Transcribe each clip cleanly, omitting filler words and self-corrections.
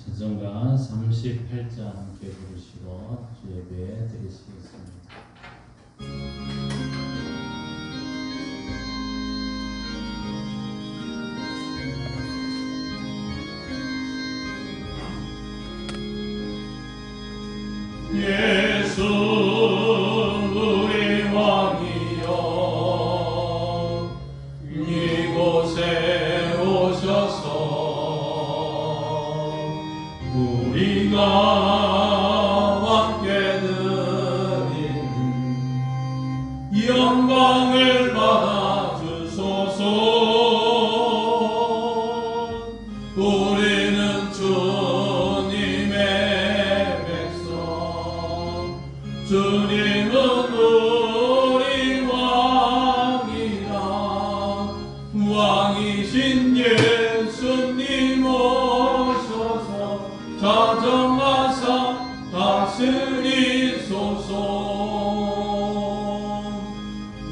찬송가 38장 함께 부르시고 주 예배 드리시겠습니다. 예수 우리 왕이여 이곳에 오셔서 우리가 함께 드리는 영광을 받아 주소서. 우리는 주님의 백성, 주님은 우리 왕이라. 왕이신 예수님 오셔서 자정하사 다스리소서.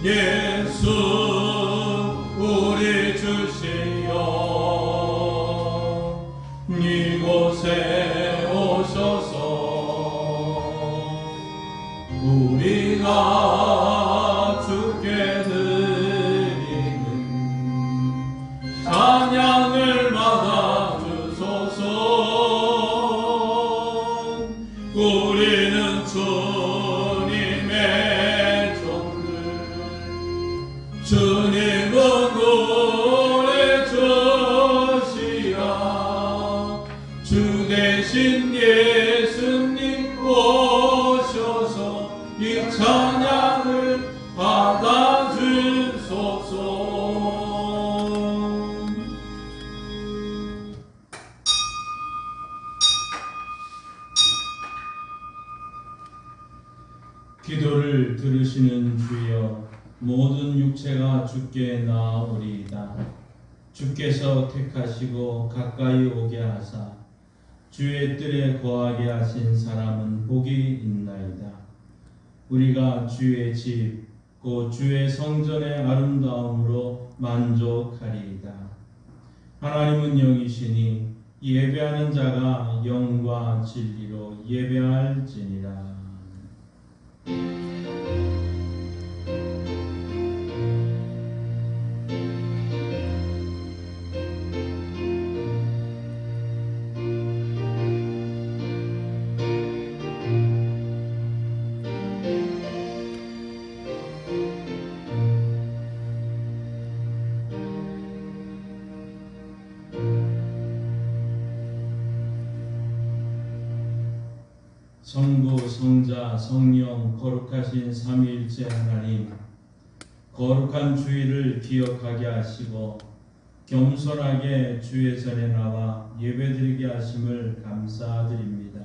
예수 우리 주시여 이곳에 오셔서 우리가 주께 드리는 찬양을 받아 주소서. 우리는 주님의 종들, 주님은 우리 주시라. 주 대신 예수님 오셔서 이 찬양을 받아 주소서. 기도를 들으시는 주여, 모든 육체가 주께 나아오리이다. 주께서 택하시고 가까이 오게 하사 주의 뜰에 거하게 하신 사람은 복이 있나이다. 우리가 주의 집, 곧 주의 성전의 아름다움으로 만족하리이다. 하나님은 영이시니 예배하는 자가 영과 진리로 예배할지니라. 성부, 성자, 성령, 거룩하신 삼위일체 하나님, 거룩한 주일을 기억하게 하시고 겸손하게 주의 전에 나와 예배드리게 하심을 감사드립니다.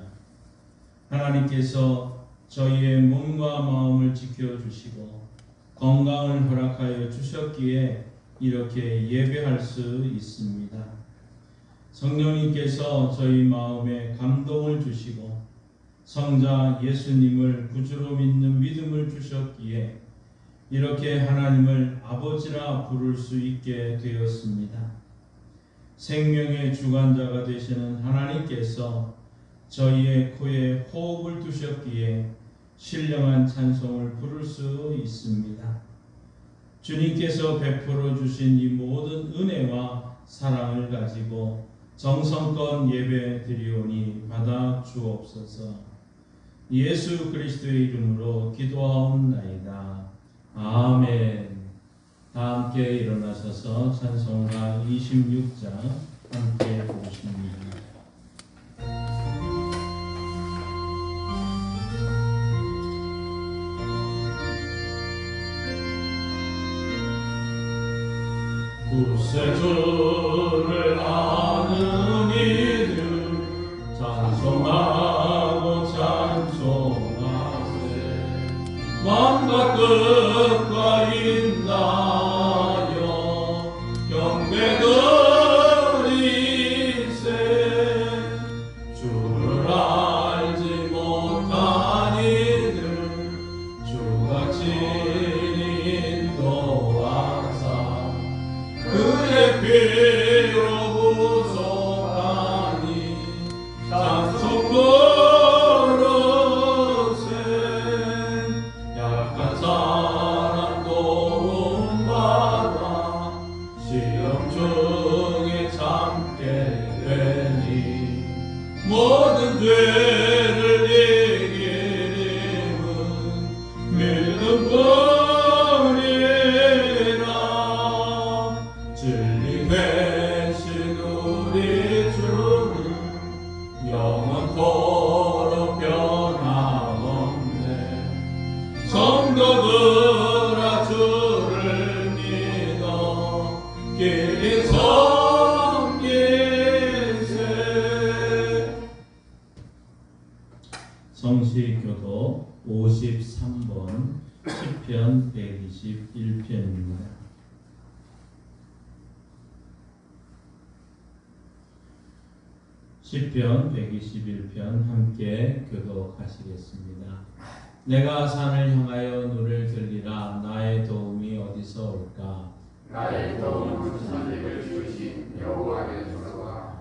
하나님께서 저희의 몸과 마음을 지켜주시고 건강을 허락하여 주셨기에 이렇게 예배할 수 있습니다. 성령님께서 저희 마음에 감동을 주시고 성자 예수님을 구주로 믿는 믿음을 주셨기에 이렇게 하나님을 아버지라 부를 수 있게 되었습니다. 생명의 주관자가 되시는 하나님께서 저희의 코에 호흡을 두셨기에 신령한 찬송을 부를 수 있습니다. 주님께서 베풀어 주신 이 모든 은혜와 사랑을 가지고 정성껏 예배 드리오니 받아 주옵소서. 예수 그리스도의 이름으로 기도하옵나이다. 아멘. 다 함께 일어나셔서 찬송가 26장 함께 부르십니다. 구세주를 아는 이들 찬송하고 찬송하세. 마음과 뜻과 인하여 경배드리세. 주를 알지 못한 이들 주가 친히 인도하사 그의 피로 모든 죄를 이기림은 믿음뿐이라. 진리 되신 우리 주는 영원토록 변함없네. 성도들아 주를 믿어 길이 섬기세. 성시교도 53번 시편 121편입니다. 시편 121편 함께 교독하시겠습니다. 내가 산을 향하여 눈을 들리라. 나의 도움이 어디서 올까? 나의 도움은 선택을 주신 여호와께서와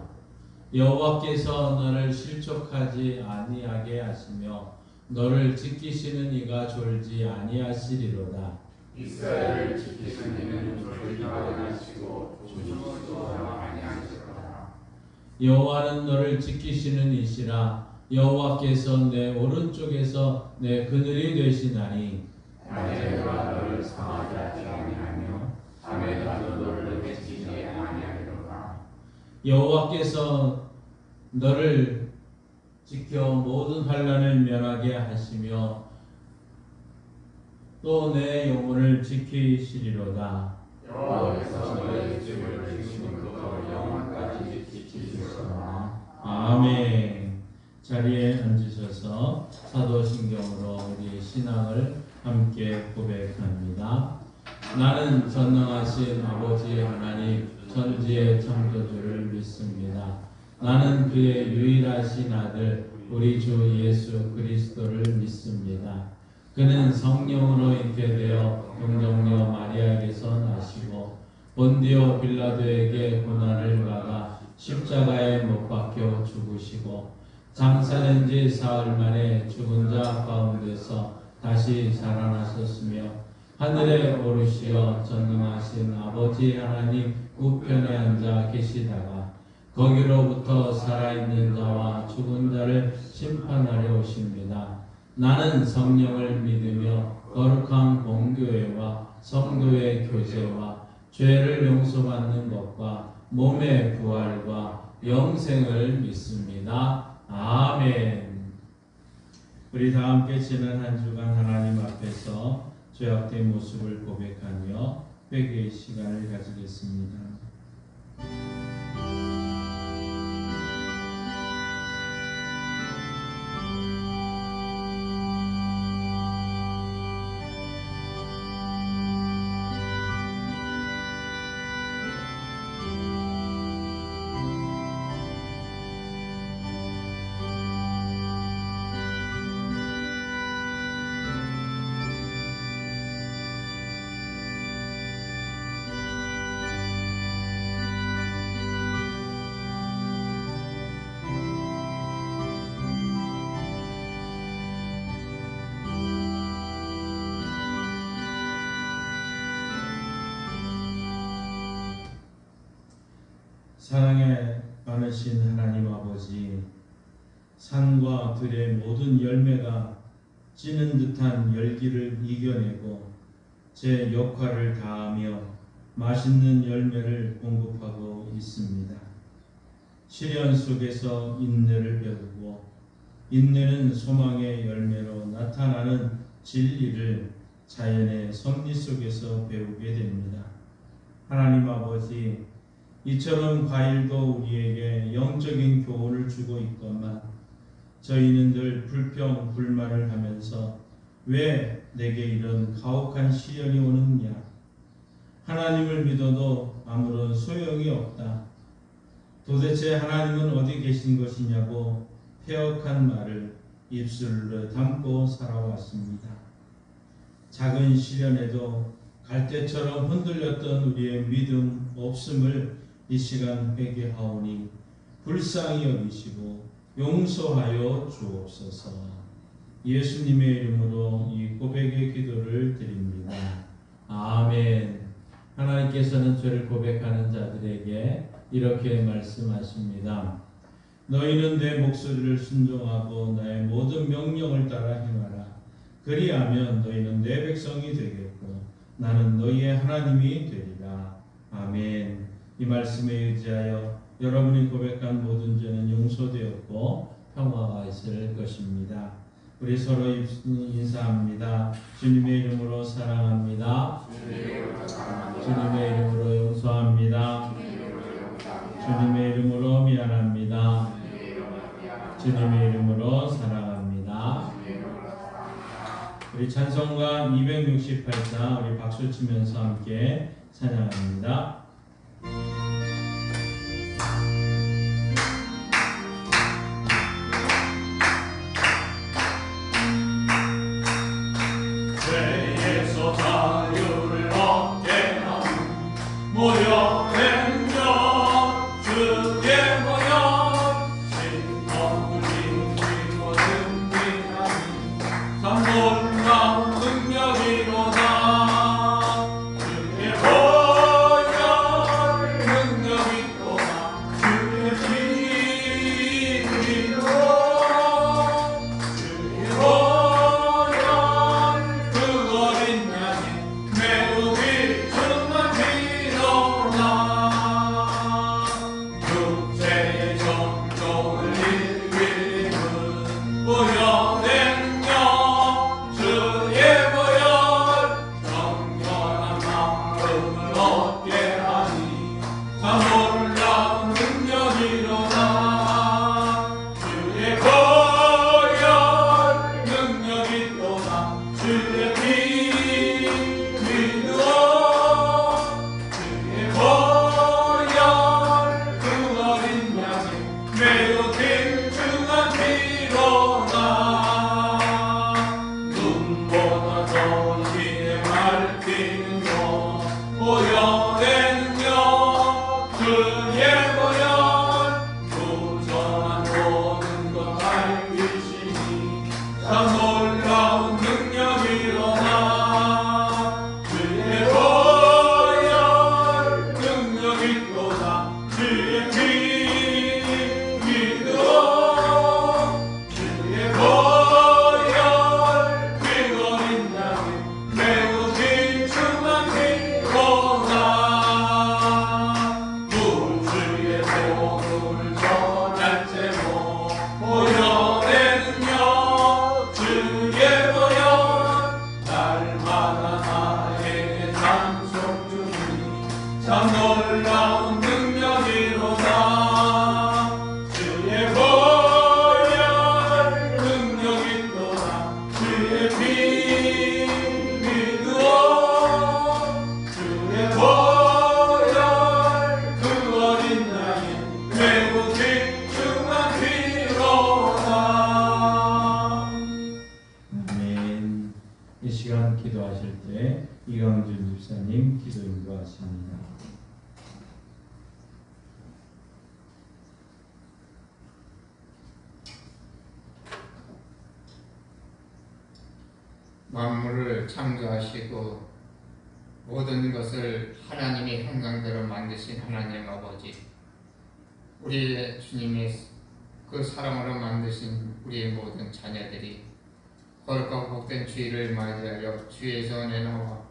여호와께서 너를 실족하지 아니하게 하시며 너를 지키시는 이가 졸지 아니하시리로다. 이스라엘을 지키시는 이는 졸지 아니하시고 조심하지도 아니하시리로다. 여호와는 너를 지키시는 이시라. 여호와께서 내 오른쪽에서 내 그늘이 되시나니 낮에 내가 너를 상하게 하지 아니하며 밤에 나도 너를 해치지 아니하리로다. 여호와께서 너를 지켜 모든 환난을 면하게 하시며 또 내 영혼을 지키시리로다. 여호와께서 너의 집을 지금부터 영원까지 지키시리로다. 아멘. 자리에 앉으셔서 사도신경으로 우리의 신앙을 함께 고백합니다. 나는 전능하신 아버지 하나님 천지의 창조주를 믿습니다. 나는 그의 유일하신 아들 우리 주 예수 그리스도를 믿습니다. 그는 성령으로 잉태되어 동정녀 마리아에게서 나시고 본디오 빌라도에게 고난을 받아 십자가에 못 박혀 죽으시고 장사된 지 사흘 만에 죽은 자 가운데서 다시 살아나셨으며 하늘에 오르시어 전능하신 아버지 하나님 우편에 앉아 계시다가 거기로부터 살아있는 자와 죽은 자를 심판하려 오십니다. 나는 성령을 믿으며 거룩한 공교회와 성도의 교제와 죄를 용서받는 것과 몸의 부활과 영생을 믿습니다. 아멘. 우리 다 함께 지난 한 주간 하나님 앞에서 죄악된 모습을 고백하며 회개의 시간을 가지겠습니다. 사랑에 많으신 하나님 아버지, 산과 들의 모든 열매가 찌는 듯한 열기를 이겨내고 제 역할을 다하며 맛있는 열매를 공급하고 있습니다. 시련 속에서 인내를 배우고 인내는 소망의 열매로 나타나는 진리를 자연의 섭리 속에서 배우게 됩니다. 하나님 아버지, 이처럼 과일도 우리에게 영적인 교훈을 주고 있건만 저희는 늘 불평, 불만을 하면서 왜 내게 이런 가혹한 시련이 오느냐, 하나님을 믿어도 아무런 소용이 없다, 도대체 하나님은 어디 계신 것이냐고 폐역한 말을 입술로 담고 살아왔습니다. 작은 시련에도 갈대처럼 흔들렸던 우리의 믿음 없음을 이 시간 회개하오니 불쌍히 여기시고 용서하여 주옵소서. 예수님의 이름으로 이 고백의 기도를 드립니다. 아멘. 하나님께서는 죄를 고백하는 자들에게 이렇게 말씀하십니다. 너희는 내 목소리를 순종하고 나의 모든 명령을 따라 행하라. 그리하면 너희는 내 백성이 되겠고 나는 너희의 하나님이 되리라. 아멘. 이 말씀에 의지하여 여러분이 고백한 모든 죄는 용서되었고 평화가 있을 것입니다. 우리 서로 인사합니다. 주님의 이름으로 사랑합니다. 주님의 이름으로 용서합니다. 주님의 이름으로 미안합니다. 주님의 이름으로 사랑합니다. 우리 찬송가 268자 우리 박수 치면서 함께 찬양합니다. 죄에서 자유를 얻게 하는 모욕된 자 주의 모양 신성을 인기고 승리하니 참 놀라운 능력이로다. 주의 보혈 능력이 또다. 주의 피 위로 주의 보혈 그 어린 양이 매우 귀중한 피로다. 육체의 정욕을 이기는 보혈의 영 주의 보혈 정결한 마음을 얻게 하니 참 놀라운 능력이로다. 주의 보혈 능력이 또다. 주의 피 믿어 주의 보혈 그 어린 양이 매우 귀중한 피로다. 눈보다 더 진에 말뛰는 것 보혈의 능력 주의 보혈 부전한 모든 것 밝히시니 참 놀라운 능력이로다. 주의 보혈 능력이 또다. 주의 피 믿어 주의 보혈 그 어린 양이 매우 귀중한 피로다. 구주의 복음을 전할 제목 보혈의 능력 주의 보혈 날마다 나에게 찬송 주니 참 놀라운 능력이로다. 주의 보혈 능력이 또다. 주의 피 믿어 주의 보혈 그 어린 양이 매우 귀중한 피로다. 아멘. 이 시간 기도하실 때 이강준 집사님 기도 인도하십니다. 만물을 창조하시고 모든 것을 하나님의 형상대로 만드신 하나님 아버지, 우리의 주님의 그 사랑으로 만드신 우리의 모든 자녀들이 거룩하고 복된 주일을 맞이하여 주의 전에 나와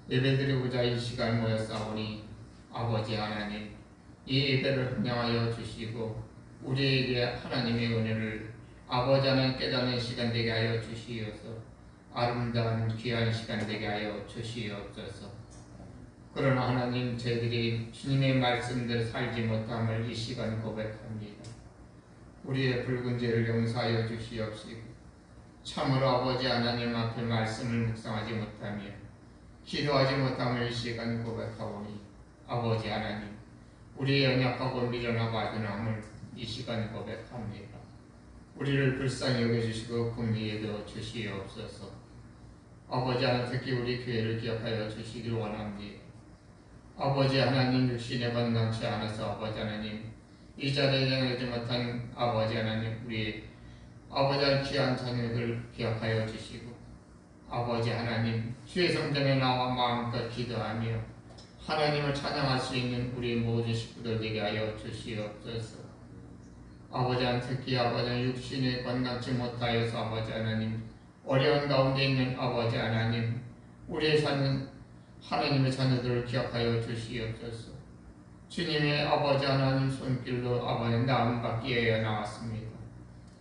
예배드리고자 이 시간 모였사오니 아버지 하나님, 이 예배를 흥량하여 주시고 우리에게 하나님의 은혜를 아버지 하나님 깨닫는 시간 되게 하여 주시옵소서. 아름다운 귀한 시간 되게 하여 주시옵소서. 그러나 하나님, 저희들이 주님의 말씀대로 살지 못함을 이 시간 고백합니다. 우리의 붉은 죄를 용서하여 주시옵시고 참으로 아버지 하나님 앞에 말씀을 묵상하지 못하며 기도하지 못함을 이 시간 고백하오니 아버지 하나님, 우리의 연약하고 미련하고 아둔함을 이 시간 고백합니다. 우리를 불쌍히 여겨주시고 긍휼히 여겨 주시옵소서. 아버지 하나님, 특히 우리 교회를 기억하여 주시길 원합니다. 아버지 하나님, 육신에 건강치 않아서 아버지 하나님, 이 자리에 행하지 못한 아버지 하나님, 우리 아버지 하나님 귀한 자녀들 기억하여 주시고 아버지 하나님, 주의 성전에 나와 마음껏 기도하며 하나님을 찬양할 수 있는 우리 모든 식구들 되게 하여 주시옵소서. 아버지 특히 아버지 육신이 건강치 못하여서 아버지 하나님 어려운 가운데 있는 아버지 하나님 우리의 사는 하나님의 자녀들을 기억하여 주시옵소서. 주님의 아버지 하나님 손길로 아버지 나음받기 위하여 나왔습니다.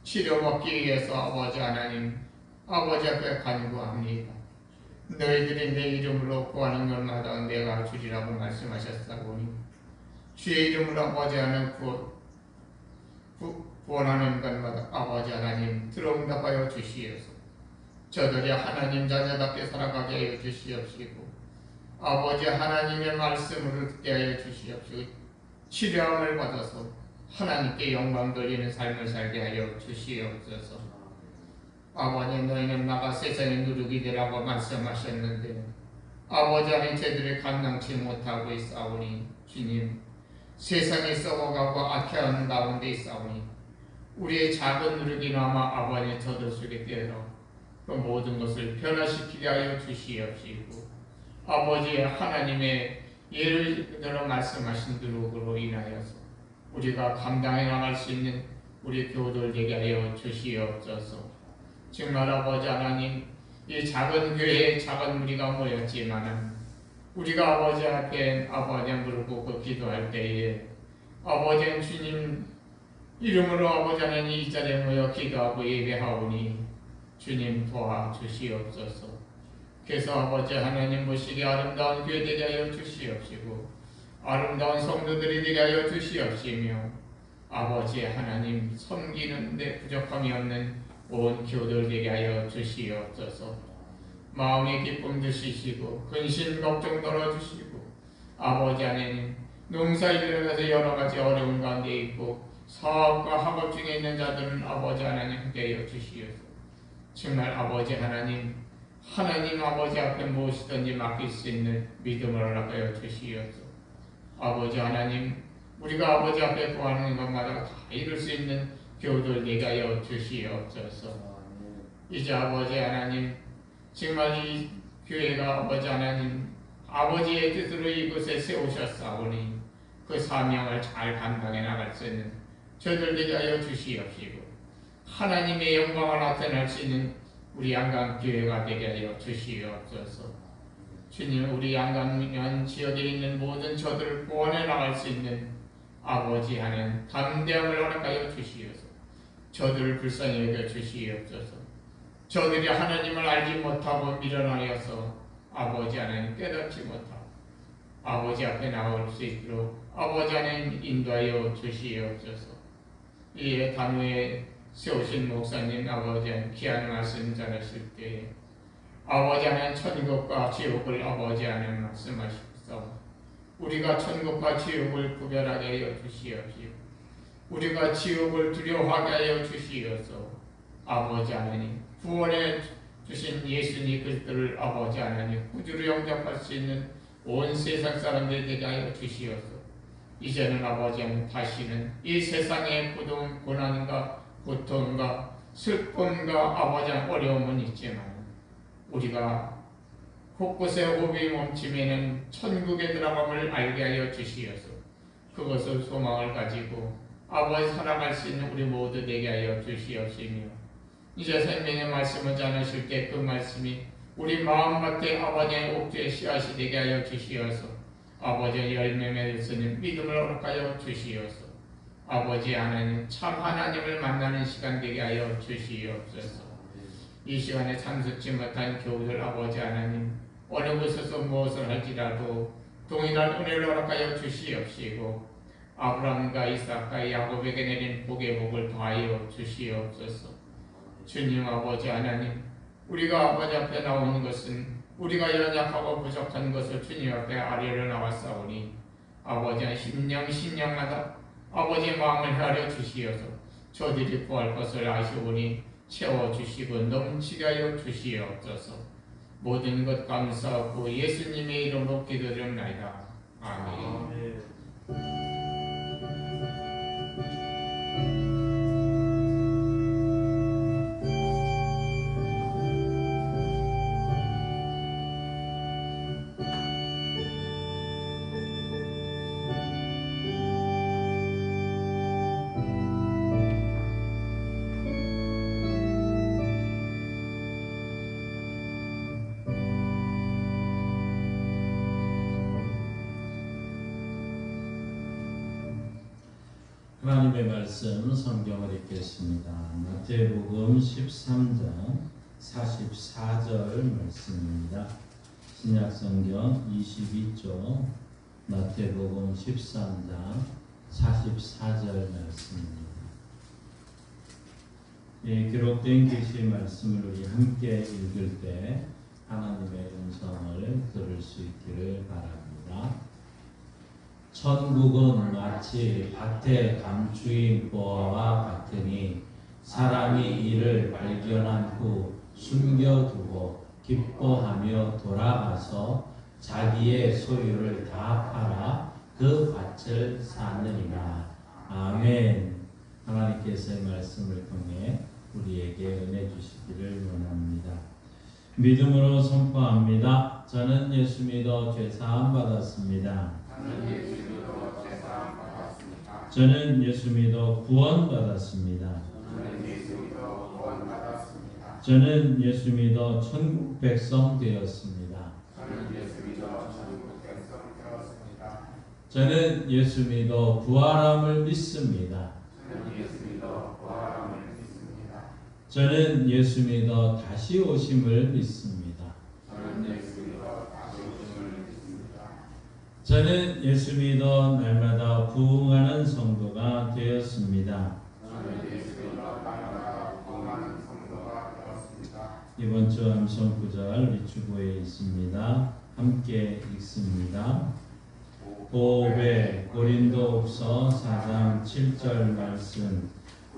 치료받기 위해서 아버지 하나님 아버지 앞에 간구합니다. 너희들이 내 이름으로 구하는 것마다 내가 주리라고 말씀하셨사오니 주의 이름으로 아버지 하나님 구원하는 것마다 아버지 하나님 들어응답하여 주시옵소서. 저들이 하나님 자녀답게 살아가게 하여 주시옵시고 아버지 하나님의 말씀을 듣게 하여 주시옵시고 치료함을 받아서 하나님께 영광 돌리는 삶을 살게 하여 주시옵소서. 아버지 너희는 나가 세상의 누룩이 되라고 말씀하셨는데 아버지 하나님 저들이 감당치 못하고 있사오니 주님 세상에 썩어가고 악해하는 가운데 있사오니 우리의 작은 누룩이나마 아버지 저들 속에 떼어 그 모든 것을 변화시키게 하여 주시옵시고 아버지 하나님의 예를 들어 말씀하신 누룩으로 인하여서 우리가 감당해 나갈 수 있는 우리 교우들 되게 하여 주시옵소서. 정말 아버지 하나님 이 작은 교회에 작은 무리가 모였지만은 우리가 아버지 앞에 아버지 무릎 꿇고 기도할 때에 아버지 주님 이름으로 아버지 하나님 이 자리에 모여 기도하고 예배하오니 주님 도와주시옵소서. 그래서 아버지 하나님 모시기 아름다운 교회 되게 하여 주시옵시고 아름다운 성도들이 되게 하여 주시옵시며 아버지 하나님 섬기는 데 부족함이 없는 온 교우들 되게 하여 주시옵소서. 마음의 기쁨 주시고 근심 걱정 덜어주시고 아버지 하나님 농사일을 해서 여러가지 어려운 가운데 있고 사업과 학업 중에 있는 자들은 아버지 하나님 함께하여 주시옵소서. 정말 아버지 하나님 아버지 앞에 무엇이든지 맡길 수 있는 믿음을 허락하여 주시옵소서. 아버지 하나님 우리가 아버지 앞에 구하는 것마다 다 이룰 수 있는 교우들 되게 하여 주시옵소서. 이제 아버지 하나님 정말 이 교회가 아버지 하나님 아버지의 뜻으로 이곳에 세우셨사오니 그 사명을 잘 감당해 나갈 수 있는 저희들 되게 하여 주시옵시고 하나님의 영광을 나타낼 수 있는 우리 양강교회가 되게 하여 주시옵소서. 주님 우리 양강면 지역에 있는 모든 저들을 구원해 나갈 수 있는 아버지 하나님 담대함을 허락하여 주시옵소서. 저들을 불쌍히 여겨 주시옵소서. 저들이 하나님을 알지 못하고 밀어나여서 아버지 하나님 깨닫지 못하고 아버지 앞에 나올 수 있도록 아버지 하나님 인도하여 주시옵소서. 이에 단후에 세우신 목사님 아버지 하나님 귀한 말씀 전하실 때에 아버지 하나님 천국과 지옥을 아버지 하나님 말씀하시옵소서. 우리가 천국과 지옥을 구별하게 하여 주시옵시고 우리가 지옥을 두려워하게 하여 주시옵소서. 아버지 하나님 구원해 주신 예수님 그리스도를 아버지 하나님 구주로 영접할 수 있는 온 세상 사람들이 되게 하여 주시옵소서. 이제는 아버지 하나님 다시는 이 세상의 고난과 고통과 슬픔과 아버지 하나님 어려움은 있지만 우리가 곳곳에 호흡이 멈추면은 천국에 들어감을 알게 하여 주시옵소서. 그것을 소망을 가지고 아버지 살아갈 수 있는 우리 모두 되게 하여 주시옵시며 이제 생명의 말씀을 전하실 때 그 말씀이 우리 마음밭에 아버지의 옥주의 씨앗이 되게 하여 주시옵소서. 아버지의 열매 맺을 수 있는 믿음을 허락하여 주시옵소서. 아버지 하나님 참 하나님을 만나는 시간 되게 하여 주시옵소서. 이 시간에 참석지 못한 교우들 아버지 하나님 어느 곳에서 무엇을 할지라도 동일한 은혜를 허락하여 주시옵시고 아브라함과 이삭과 야곱에게 내린 복의 복을 더하여 주시옵소서. 주님 아버지 하나님 우리가 아버지 앞에 나오는 것은 우리가 연약하고 부족한 것을 주님 앞에 아뢰려 나왔사오니 아버지 심령마다 아버지의 마음을 헤아려 주시어서 저들이 구할 것을 아시오니 채워주시고 넘치게 하여 주시옵소서. 모든 것 감사하고 예수님의 이름으로 기도드립니다. 아멘. 하나님의 말씀 성경을 읽겠습니다. 마태복음 13장 44절 말씀입니다. 신약성경 22쪽 마태복음 13장 44절 말씀입니다. 기록된 계시 말씀을 우리 함께 읽을 때 하나님의 음성을 들을 수 있기를 바랍니다. 천국은 마치 밭에 감추인 보화와 같으니 사람이 이를 발견한 후 숨겨두고 기뻐하며 돌아가서 자기의 소유를 다 팔아 그 밭을 사느니라. 아멘. 하나님께서의 말씀을 통해 우리에게 은혜 주시기를 원합니다. 믿음으로 선포합니다. 저는 예수 믿어 죄사함 받았습니다. 저는 예수 믿어 구원 받았습니다. 저는 예수 믿어 천국 백성 되었습니다. 저는 예수 믿어 부활함을 믿습니다. 저는 예수 믿어 다시 오심을 믿습니다. 저는 예수 믿어 날마다 부흥하는 성도가 되었습니다. 이번 주 암송 구절 리추보에 있습니다. 함께 읽습니다. 고백 고린도후서 4장 7절 말씀.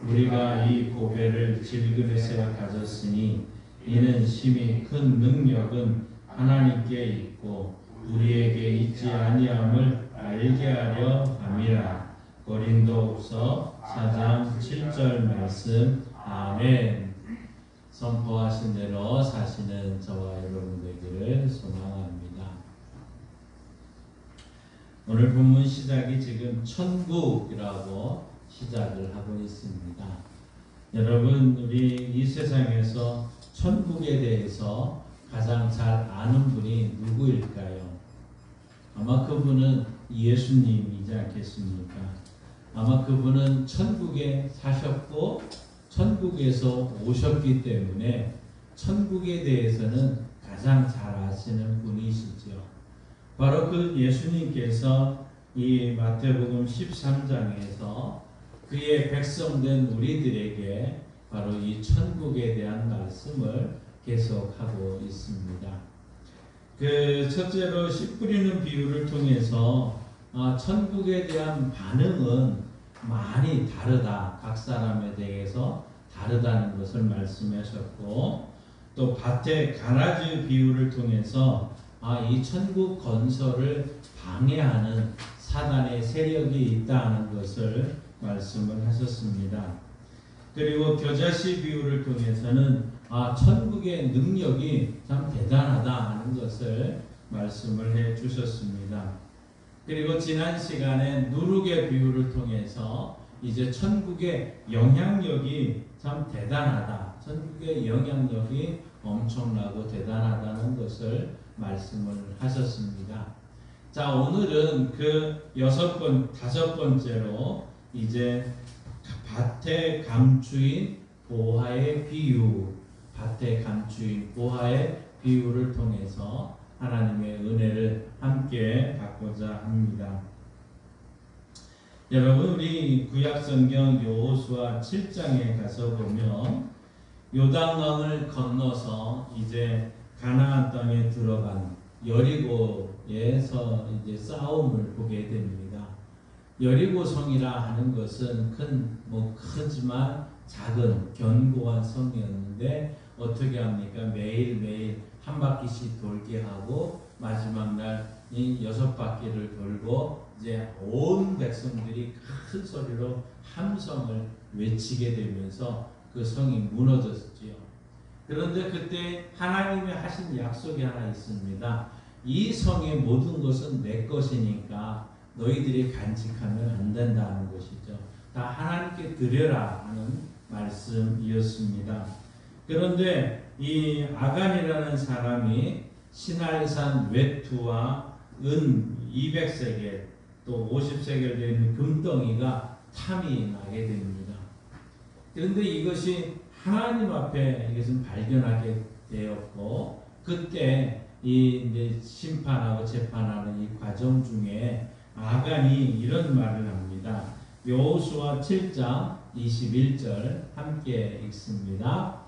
우리가 이 고백을 질그릇에 가졌으니 이는 심히 큰 능력은 하나님께 있고 우리에게 있지 아니함을 알게 하려 함이라. 고린도후서 4장 7절 말씀. 아멘. 선포하신 대로 사시는 저와 여러분 되기를 소망합니다. 오늘 본문 시작이 지금 천국이라고 시작을 하고 있습니다. 여러분, 우리 이 세상에서 천국에 대해서 가장 잘 아는 분이 누구일까요? 아마 그분은 예수님이지 않겠습니까? 아마 그분은 천국에 사셨고 천국에서 오셨기 때문에 천국에 대해서는 가장 잘 아시는 분이시죠. 바로 그 예수님께서 이 마태복음 13장에서 그의 백성된 우리들에게 바로 이 천국에 대한 말씀을 계속하고 있습니다. 그 첫째로 씨 뿌리는 비유를 통해서 천국에 대한 반응은 많이 다르다. 각 사람에 대해서 다르다는 것을 말씀하셨고, 또 밭의 가라지 비유를 통해서 이 천국 건설을 방해하는 사단의 세력이 있다는 것을 말씀을 하셨습니다. 그리고 겨자씨 비유를 통해서는 천국의 능력이 참 대단하다 하는 것을 말씀을 해 주셨습니다. 그리고 지난 시간에 누룩의 비유를 통해서 이제 천국의 영향력이 참 대단하다. 천국의 영향력이 엄청나고 대단하다는 것을 말씀을 하셨습니다. 자, 오늘은 그 다섯 번째로 이제 밭에 감추인 보화의 비유, 밭에 감추인 보화의 비유를 통해서 하나님의 은혜를 함께 받고자 합니다. 여러분, 우리 구약성경 여호수아 7장에 가서 보면 요단강을 건너서 이제 가나안 땅에 들어간 여리고에서 이제 싸움을 보게 됩니다. 여리고 성이라 하는 것은 크지만 작은 견고한 성이었는데 어떻게 합니까? 매일매일 한 바퀴씩 돌게 하고 마지막 날 이 6바퀴를 돌고 이제 온 백성들이 큰 소리로 함성을 외치게 되면서 그 성이 무너졌지요. 그런데 그때 하나님이 하신 약속이 하나 있습니다. 이 성의 모든 것은 내 것이니까 너희들이 간직하면 안 된다는 것이죠. 다 하나님께 드려라 하는 말씀이었습니다. 그런데 이 아간이라는 사람이 시날산 외투와 은 200세겔 또 50세겔 되는 금덩이가 탐이 나게 됩니다. 그런데 이것이 하나님 앞에 이것은 발견하게 되었고, 그때 이 이제 심판하고 재판하는 이 과정 중에 아간이 이런 말을 합니다. 여호수아 7장 21절 함께 읽습니다.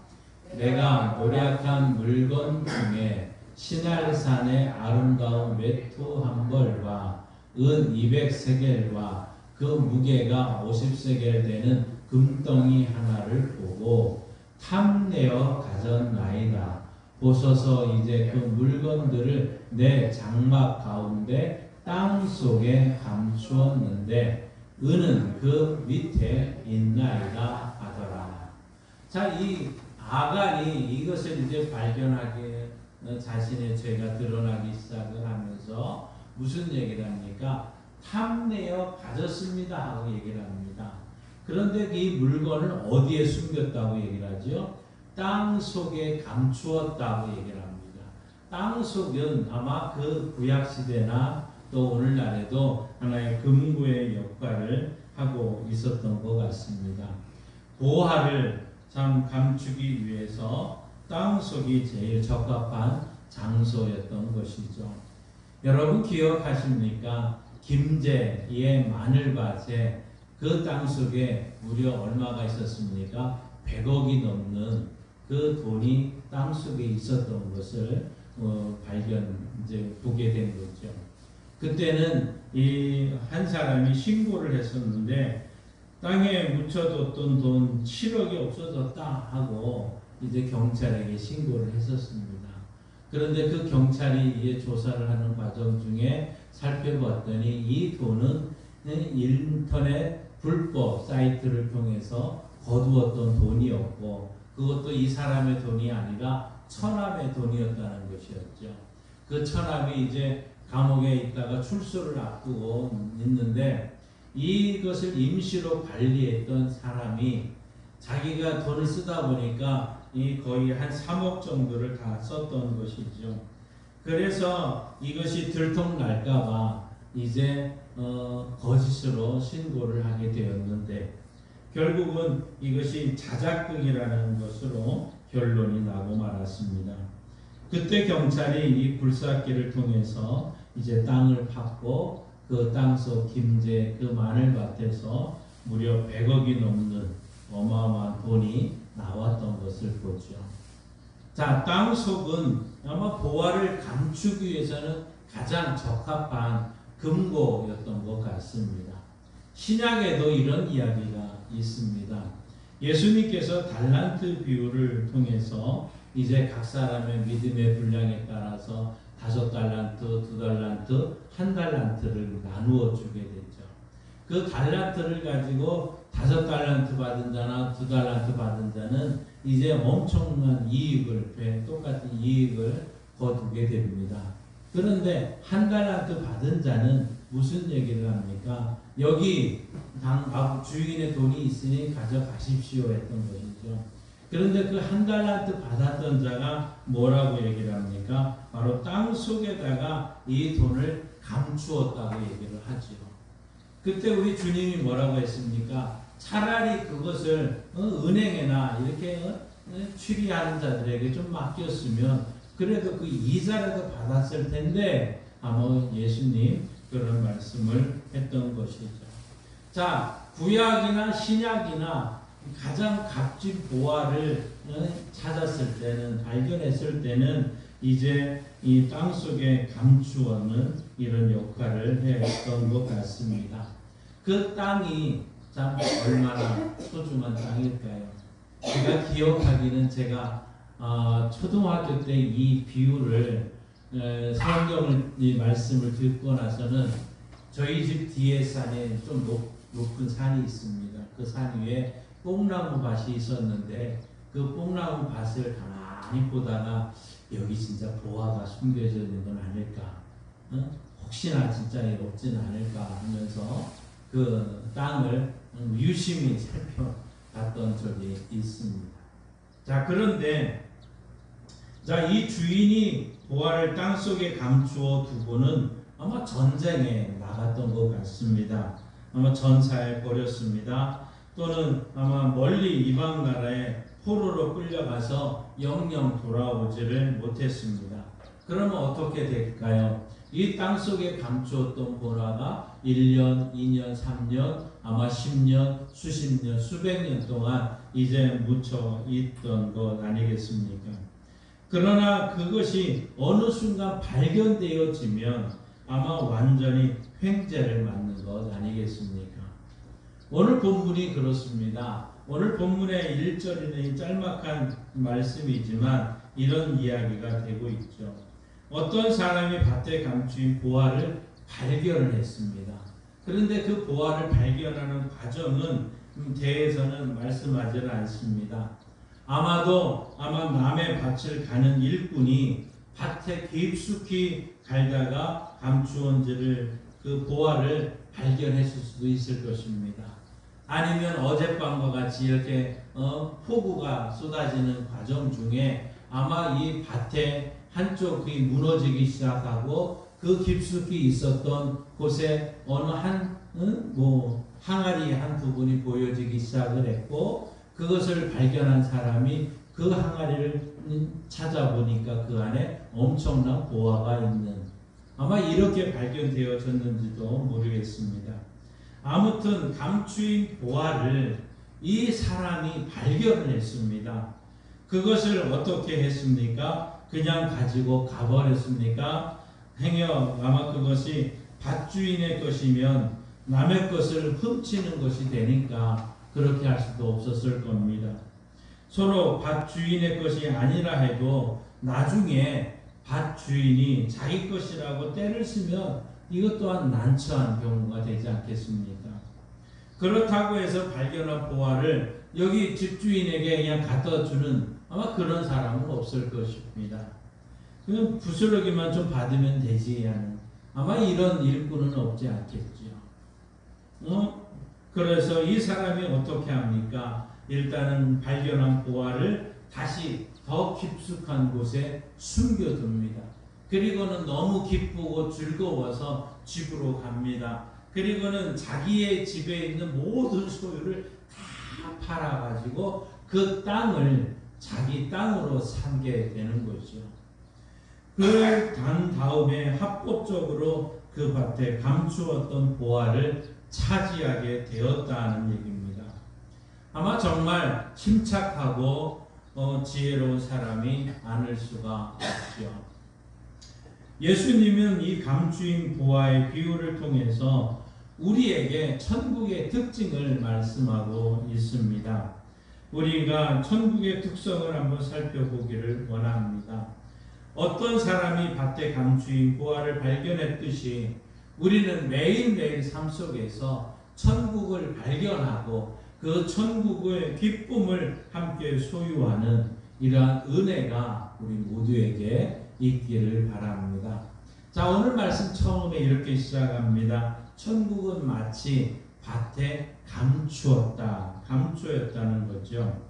내가 노력한 물건 중에 시날산의 아름다운 외투 한 벌과 은 200세겔과 그 무게가 50세겔 되는 금덩이 하나를 보고 탐내어 가졌나이다. 보소서 이제 그 물건들을 내 장막 가운데 땅 속에 감추었는데 은은 그 밑에 있나이다 하더라. 자, 이 아간이 이것을 이제 발견하게 자신의 죄가 드러나기 시작을 하면서 무슨 얘기를 합니까? 탐내어 가졌습니다 하고 얘기를 합니다. 그런데 이 물건을 어디에 숨겼다고 얘기를 하죠? 땅 속에 감추었다고 얘기를 합니다. 땅 속은 아마 그 구약시대나 또 오늘날에도 하나의 금고의 역할을 하고 있었던 것 같습니다. 보화를 참 감추기 위해서 땅 속이 제일 적합한 장소였던 것이죠. 여러분 기억하십니까? 김제의 마늘밭에 그 땅 속에 무려 얼마가 있었습니까? 100억이 넘는 그 돈이 땅 속에 있었던 것을 이제 보게 된 거죠. 그때는 이 한 사람이 신고를 했었는데 땅에 묻혀뒀던 돈 7억이 없어졌다 하고 이제 경찰에게 신고를 했었습니다. 그런데 그 경찰이 이제 조사를 하는 과정 중에 살펴봤더니 이 돈은 인터넷 불법 사이트를 통해서 거두었던 돈이었고, 그것도 이 사람의 돈이 아니라 처남의 돈이었다는 것이었죠. 그 처남이 이제 감옥에 있다가 출소를 앞두고 있는데 이것을 임시로 관리했던 사람이 자기가 돈을 쓰다 보니까 이 거의 한 3억 정도를 다 썼던 것이죠. 그래서 이것이 들통날까봐 이제 거짓으로 신고를 하게 되었는데 결국은 이것이 자작극이라는 것으로 결론이 나고 말았습니다. 그때 경찰이 이 굴삭기를 통해서 이제 땅을 팠고 그 땅속 김제 그 마늘밭에서 무려 100억이 넘는 어마어마한 돈이 나왔던 것을 보죠. 자, 땅 속은 아마 보화를 감추기 위해서는 가장 적합한 금고였던 것 같습니다. 신약에도 이런 이야기가 있습니다. 예수님께서 달란트 비유를 통해서 이제 각 사람의 믿음의 분량에 따라서 5달란트, 2달란트, 1달란트를 나누어 주게 됐죠. 그 달란트를 가지고 5달란트 받은 자나 2달란트 받은 자는 이제 엄청난 이익을, 똑같은 이익을 거두게 됩니다. 그런데 1달란트 받은 자는 무슨 얘기를 합니까? 여기 주인의 돈이 있으니 가져가십시오 했던 것이죠. 그런데 그 1달란트 받았던 자가 뭐라고 얘기를 합니까? 바로 땅 속에다가 이 돈을 감추었다고 얘기를 하죠. 그때 우리 주님이 뭐라고 했습니까? 차라리 그것을 은행에나 이렇게 취리하는 자들에게 좀 맡겼으면 그래도 그 이자라도 받았을 텐데 아마 예수님 그런 말씀을 했던 것이죠. 자, 구약이나 신약이나 가장 값진 보화를 찾았을 때는, 발견했을 때는 이제 이 땅 속에 감추어는 이런 역할을 했던 것 같습니다. 그 땅이 참 얼마나 소중한 땅일까요? 제가 기억하기는 제가 초등학교 때 이 비유를 성경을 이 말씀을 듣고 나서는 저희 집 뒤에 산에 좀 높은 산이 있습니다. 그 산 위에 뽕나무 밭이 있었는데 그 뽕나무 밭을 가만히 보다가 여기 진짜 보화가 숨겨져 있는 건 아닐까? 혹시나 진짜 없지는 않을까 하면서 그 땅을 유심히 살펴봤던 적이 있습니다. 자, 그런데 이 주인이 보화를 땅속에 감추어 두고는 아마 전쟁에 나갔던 것 같습니다. 아마 전사해 버렸습니다. 또는 아마 멀리 이방 나라에 포로로 끌려가서 영영 돌아오지를 못했습니다. 그러면 어떻게 될까요? 이 땅속에 감추었던 보화가 1년, 2년, 3년, 아마 10년, 수십 년, 수백 년 동안 이제 묻혀 있던 것 아니겠습니까? 그러나 그것이 어느 순간 발견되어지면 아마 완전히 횡재를 맞는 것 아니겠습니까? 오늘 본문이 그렇습니다. 오늘 본문의 1절에는 짤막한 말씀이지만 이런 이야기가 되고 있죠. 어떤 사람이 밭에 감추인 보화를 발견을 했습니다. 그런데 그 보화를 발견하는 과정은 대에서는 말씀하지는 않습니다. 아마 남의 밭을 가는 일꾼이 밭에 깊숙이 갈다가 감추온지를 그 보화를 발견했을 수도 있을 것입니다. 아니면 어젯밤과 같이 이렇게 폭우가 쏟아지는 과정 중에 아마 이 밭에 한쪽이 무너지기 시작하고 그 깊숙이 있었던 곳에 어느 항아리 한 부분이 보여지기 시작을 했고 그것을 발견한 사람이 그 항아리를 찾아보니까 그 안에 엄청난 보화가 있는 아마 이렇게 발견되어졌는지도 모르겠습니다. 아무튼 감추인 보화를 이 사람이 발견을 했습니다. 그것을 어떻게 했습니까? 그냥 가지고 가버렸습니까? 행여 아마 그것이 밭주인의 것이면 남의 것을 훔치는 것이 되니까 그렇게 할 수도 없었을 겁니다. 서로 밭주인의 것이 아니라 해도 나중에 밭주인이 자기 것이라고 때를 쓰면 이것 또한 난처한 경우가 되지 않겠습니까? 그렇다고 해서 발견한 보화를 여기 집주인에게 그냥 갖다 주는 아마 그런 사람은 없을 것입니다. 그냥 부스러기만 좀 받으면 되지 하는 아마 이런 일꾼은 없지 않겠죠. 그래서 이 사람이 어떻게 합니까? 일단은 발견한 보화를 다시 더 깊숙한 곳에 숨겨둡니다. 그리고는 너무 기쁘고 즐거워서 집으로 갑니다. 그리고는 자기의 집에 있는 모든 소유를 다 팔아가지고 그 땅을 자기 땅으로 삼게 되는 거죠. 그 다음에 합법적으로 그 밭에 감추었던 보화를 차지하게 되었다는 얘기입니다. 아마 정말 침착하고 지혜로운 사람이 아닐 수가 없죠. 예수님은 이 감추인 보화의 비유를 통해서 우리에게 천국의 특징을 말씀하고 있습니다. 우리가 천국의 특성을 한번 살펴보기를 원합니다. 어떤 사람이 밭에 감추인 보화를 발견했듯이 우리는 매일매일 삶 속에서 천국을 발견하고 그 천국의 기쁨을 함께 소유하는 이러한 은혜가 우리 모두에게 있기를 바랍니다. 자, 오늘 말씀 처음에 이렇게 시작합니다. 천국은 마치 밭에 감추었다는 거죠.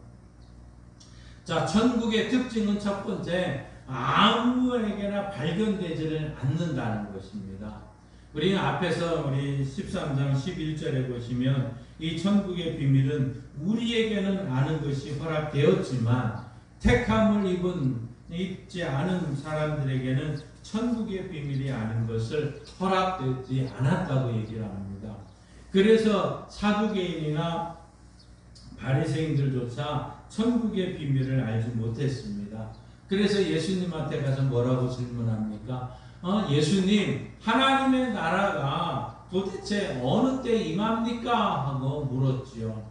자, 천국의 특징은 첫 번째, 아무에게나 발견되지를 않는다는 것입니다. 우리 앞에서 우리 13장 11절에 보시면 이 천국의 비밀은 우리에게는 아는 것이 허락되었지만 택함을 입지 않은 사람들에게는 천국의 비밀이 아는 것을 허락되지 않았다고 얘기를 합니다. 그래서 사두개인이나 바리새인들조차 천국의 비밀을 알지 못했습니다. 그래서 예수님한테 가서 뭐라고 질문합니까? 예수님, 하나님의 나라가 도대체 어느 때 임합니까? 하고 물었지요.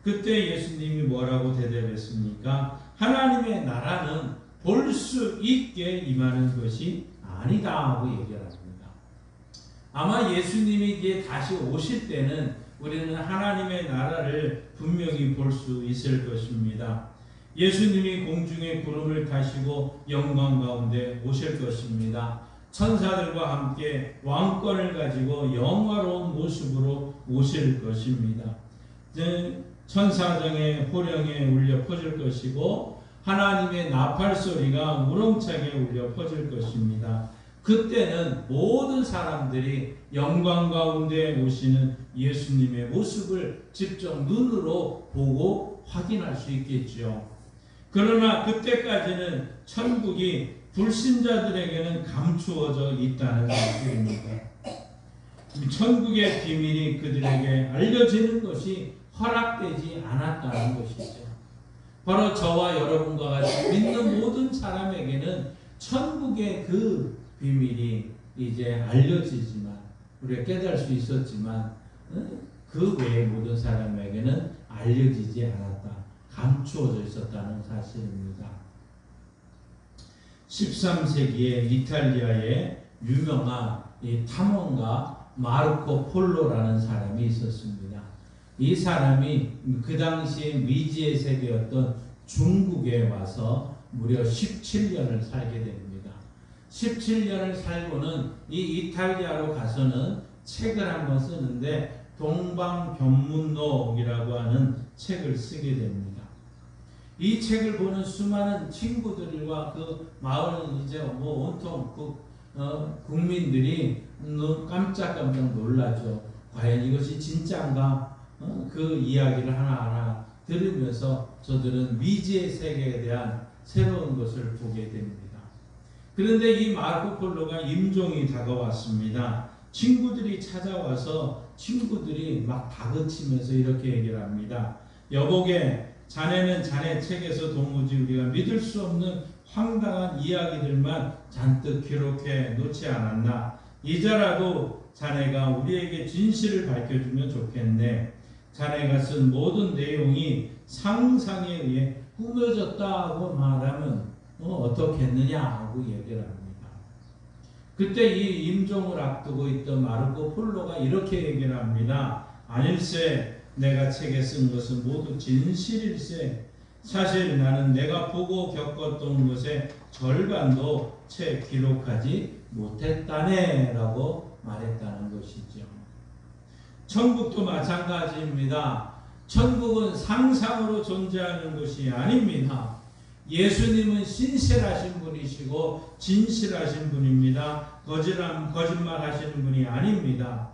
그때 예수님이 뭐라고 대답했습니까? 하나님의 나라는 볼 수 있게 임하는 것이 아니다 하고 얘기를 합니다. 아마 예수님이 이제 다시 오실 때는 우리는 하나님의 나라를 분명히 볼 수 있을 것입니다. 예수님이 공중에 구름을 타시고 영광 가운데 오실 것입니다. 천사들과 함께 왕권을 가지고 영화로운 모습으로 오실 것입니다. 천사장의 호령에 울려 퍼질 것이고 하나님의 나팔 소리가 우렁차게 울려 퍼질 것입니다. 그때는 모든 사람들이 영광 가운데 오시는 예수님의 모습을 직접 눈으로 보고 확인할 수 있겠죠. 그러나 그때까지는 천국이 불신자들에게는 감추어져 있다는 사실입니다. 천국의 비밀이 그들에게 알려지는 것이 허락되지 않았다는 것이죠. 바로 저와 여러분과 같이 믿는 모든 사람에게는 천국의 그 비밀이 이제 알려지지만, 우리가 깨달을 수 있었지만 그 외의 모든 사람에게는 알려지지 않았다, 감추어져 있었다는 사실입니다. 13세기에 이탈리아에 유명한 이 탐험가 마르코 폴로라는 사람이 있었습니다. 이 사람이 그 당시에 미지의 세계였던 중국에 와서 무려 17년을 살게 됩니다. 17년을 살고는 이 이탈리아로 가서는 책을 한권 쓰는데 동방변문록이라고 하는 책을 쓰게 됩니다. 이 책을 보는 수많은 친구들과 그 마을은 이제 온통 국민들이 깜짝깜짝 놀라죠. 과연 이것이 진짜인가? 그 이야기를 하나하나 들으면서 저들은 미지의 세계에 대한 새로운 것을 보게 됩니다. 그런데 이 마르코 폴로가 임종이 다가왔습니다. 친구들이 찾아와서 친구들이 막 다그치면서 이렇게 얘기를 합니다. 여보게, 자네는 자네 책에서 도무지 우리가 믿을 수 없는 황당한 이야기들만 잔뜩 기록해 놓지 않았나? 이제라도 자네가 우리에게 진실을 밝혀주면 좋겠네. 자네가 쓴 모든 내용이 상상에 의해 꾸며졌다고 말하면 어떻겠느냐고 얘기를 합니다. 그때 이 임종을 앞두고 있던 마르코 폴로가 이렇게 얘기를 합니다. 아닐세, 내가 책에 쓴 것은 모두 진실일세. 사실 나는 내가 보고 겪었던 것의 절반도 채 기록하지 못했다네 라고 말했다는 것이죠. 천국도 마찬가지입니다. 천국은 상상으로 존재하는 것이 아닙니다. 예수님은 신실하신 분이시고 진실하신 분입니다. 거짓말하시는 분이 아닙니다.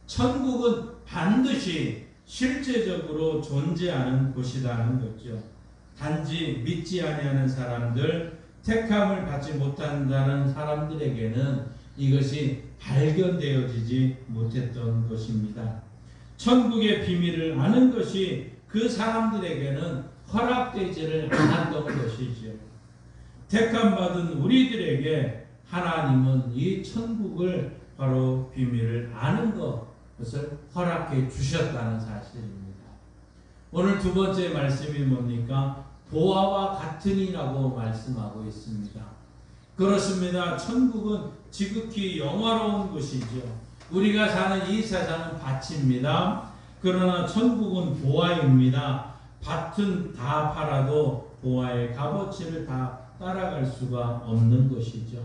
천국은 반드시 실제적으로 존재하는 곳이라는 거죠. 단지 믿지 아니하는 사람들, 택함을 받지 못한다는 사람들에게는 이것이 발견되어지지 못했던 것입니다. 천국의 비밀을 아는 것이 그 사람들에게는 허락되지를 않았던 것이죠. 택함받은 우리들에게 하나님은 이 천국을 바로 비밀을 아는 것을 허락해 주셨다는 사실입니다. 오늘 두 번째 말씀이 뭡니까? 보화와 같으니라고 말씀하고 있습니다. 그렇습니다. 천국은 지극히 영화로운 곳이죠. 우리가 사는 이 세상은 밭입니다. 그러나 천국은 보화입니다. 밭은 다 팔아도 보화의 값어치를 다 따라갈 수가 없는 것이죠.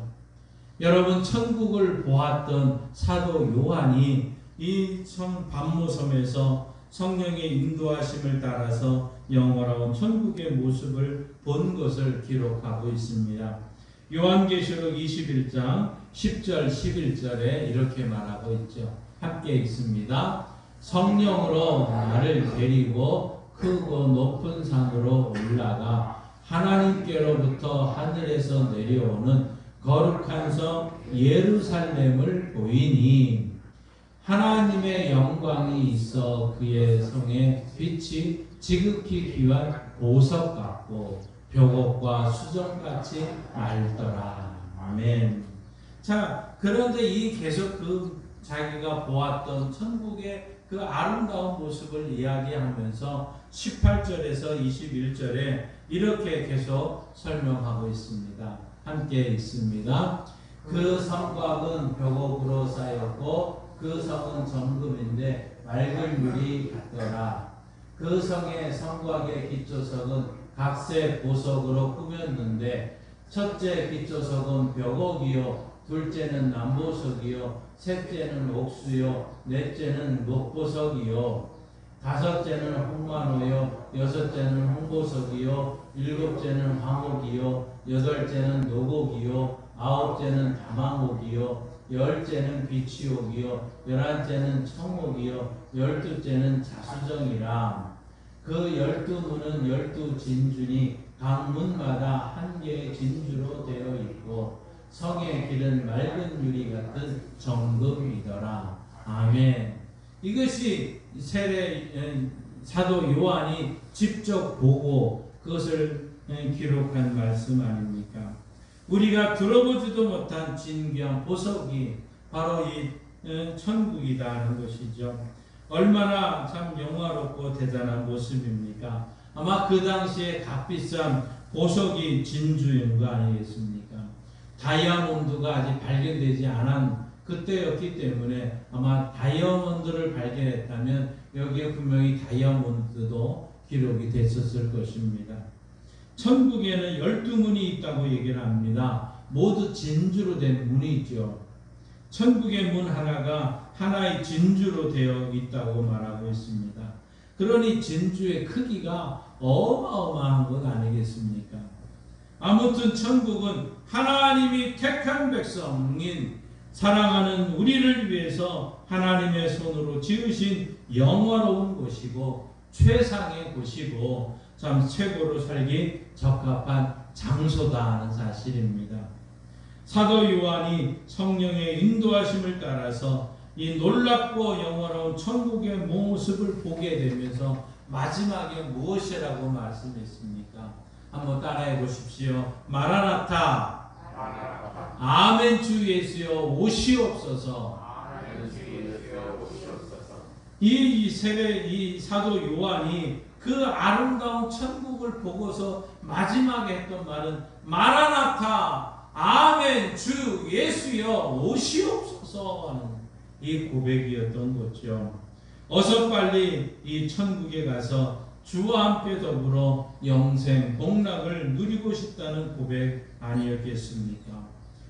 여러분, 천국을 보았던 사도 요한이 이 반모섬에서 성령의 인도하심을 따라서 영원한 천국의 모습을 본 것을 기록하고 있습니다. 요한계시록 21장 10절 11절에 이렇게 말하고 있죠. 함께 읽습니다. 성령으로 나를 데리고 크고 높은 산으로 올라가 하나님께로부터 하늘에서 내려오는 거룩한 성 예루살렘을 보이니 하나님의 영광이 있어 그의 성의 빛이 지극히 귀한 보석 같고 벽옥과 수정같이 맑더라. 아멘. 자, 그런데 이 계속 자기가 보았던 천국의 그 아름다운 모습을 이야기하면서 18절에서 21절에 이렇게 계속 설명하고 있습니다. 함께 읽습니다. 그 성곽은 벽옥으로 쌓였고 그 성은 정금인데 맑은 유리 같더라. 그 성의 성곽의 기초석은 각색 보석으로 꾸몄는데 첫째 기초석은 벽옥이요, 둘째는 남보석이요, 셋째는 옥수요, 넷째는 녹보석이요, 다섯째는 홍만호요, 여섯째는 홍보석이요, 일곱째는 황옥이요, 여덟째는 노곡이요, 9째는 다망옥이요 10째는 비치옥이요 11째는 청옥이요 12째는 자수정이라. 그 12문은 12진주니 각 문마다 한 개의 진주로 되어 있고 성의 길은 맑은 유리 같은 정금이더라. 아멘. 이것이 사도 요한이 직접 보고 그것을 기록한 말씀 아닙니까? 우리가 들어보지도 못한 진귀한 보석이 바로 이 천국이다 하는 것이죠. 얼마나 참 영화롭고 대단한 모습입니까? 아마 그 당시에 값비싼 보석이 진주인 거 아니겠습니까? 다이아몬드가 아직 발견되지 않은 그때였기 때문에 아마 다이아몬드를 발견했다면 여기에 분명히 다이아몬드도 기록이 됐었을 것입니다. 천국에는 12문이 있다고 얘기를 합니다. 모두 진주로 된 문이 있죠. 천국의 문 하나가 하나의 진주로 되어 있다고 말하고 있습니다. 그러니 진주의 크기가 어마어마한 것 아니겠습니까? 아무튼 천국은 하나님이 택한 백성인 사랑하는 우리를 위해서 하나님의 손으로 지으신 영화로운 곳이고 최상의 곳이고 참 최고로 살기 적합한 장소다 하는 사실입니다. 사도 요한이 성령의 인도하심을 따라서 이 놀랍고 영화로운 천국의 모습을 보게 되면서 마지막에 무엇이라고 말씀했습니까? 한번 따라해 보십시오. 마라나타. 아멘 주 예수여 오시옵소서. 이 사도 요한이 그 아름다운 천국을 보고서 마지막에 했던 말은 마라나타 아멘 주 예수여 오시옵소서 하는 이 고백이었던 거죠. 어서 빨리 이 천국에 가서 주와 함께 더불어 영생 복락을 누리고 싶다는 고백 아니었겠습니까?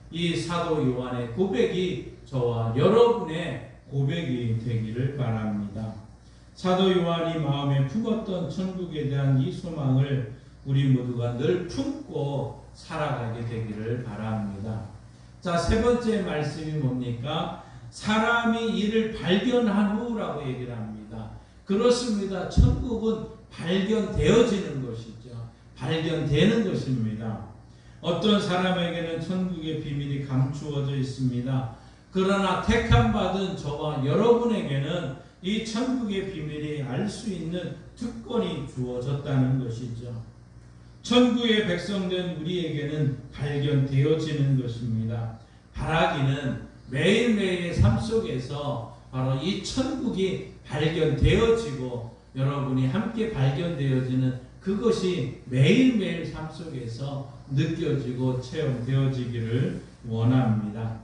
이 사도 요한의 고백이 저와 여러분의 고백이 되기를 바랍니다. 사도 요한이 마음에 품었던 천국에 대한 이 소망을 우리 모두가 늘 품고 살아가게 되기를 바랍니다. 자, 세 번째 말씀이 뭡니까? 사람이 이를 발견한 후라고 얘기를 합니다. 그렇습니다. 천국은 발견되어지는 것이죠. 발견되는 것입니다. 어떤 사람에게는 천국의 비밀이 감추어져 있습니다. 그러나 택함받은 저와 여러분에게는 이 천국의 비밀이 알 수 있는 특권이 주어졌다는 것이죠. 천국의 백성된 우리에게는 발견되어지는 것입니다. 바라기는 매일매일의 삶 속에서 바로 이 천국이 발견되어지고 여러분이 함께 발견되어지는 그것이 매일매일 삶 속에서 느껴지고 체험되어지기를 원합니다.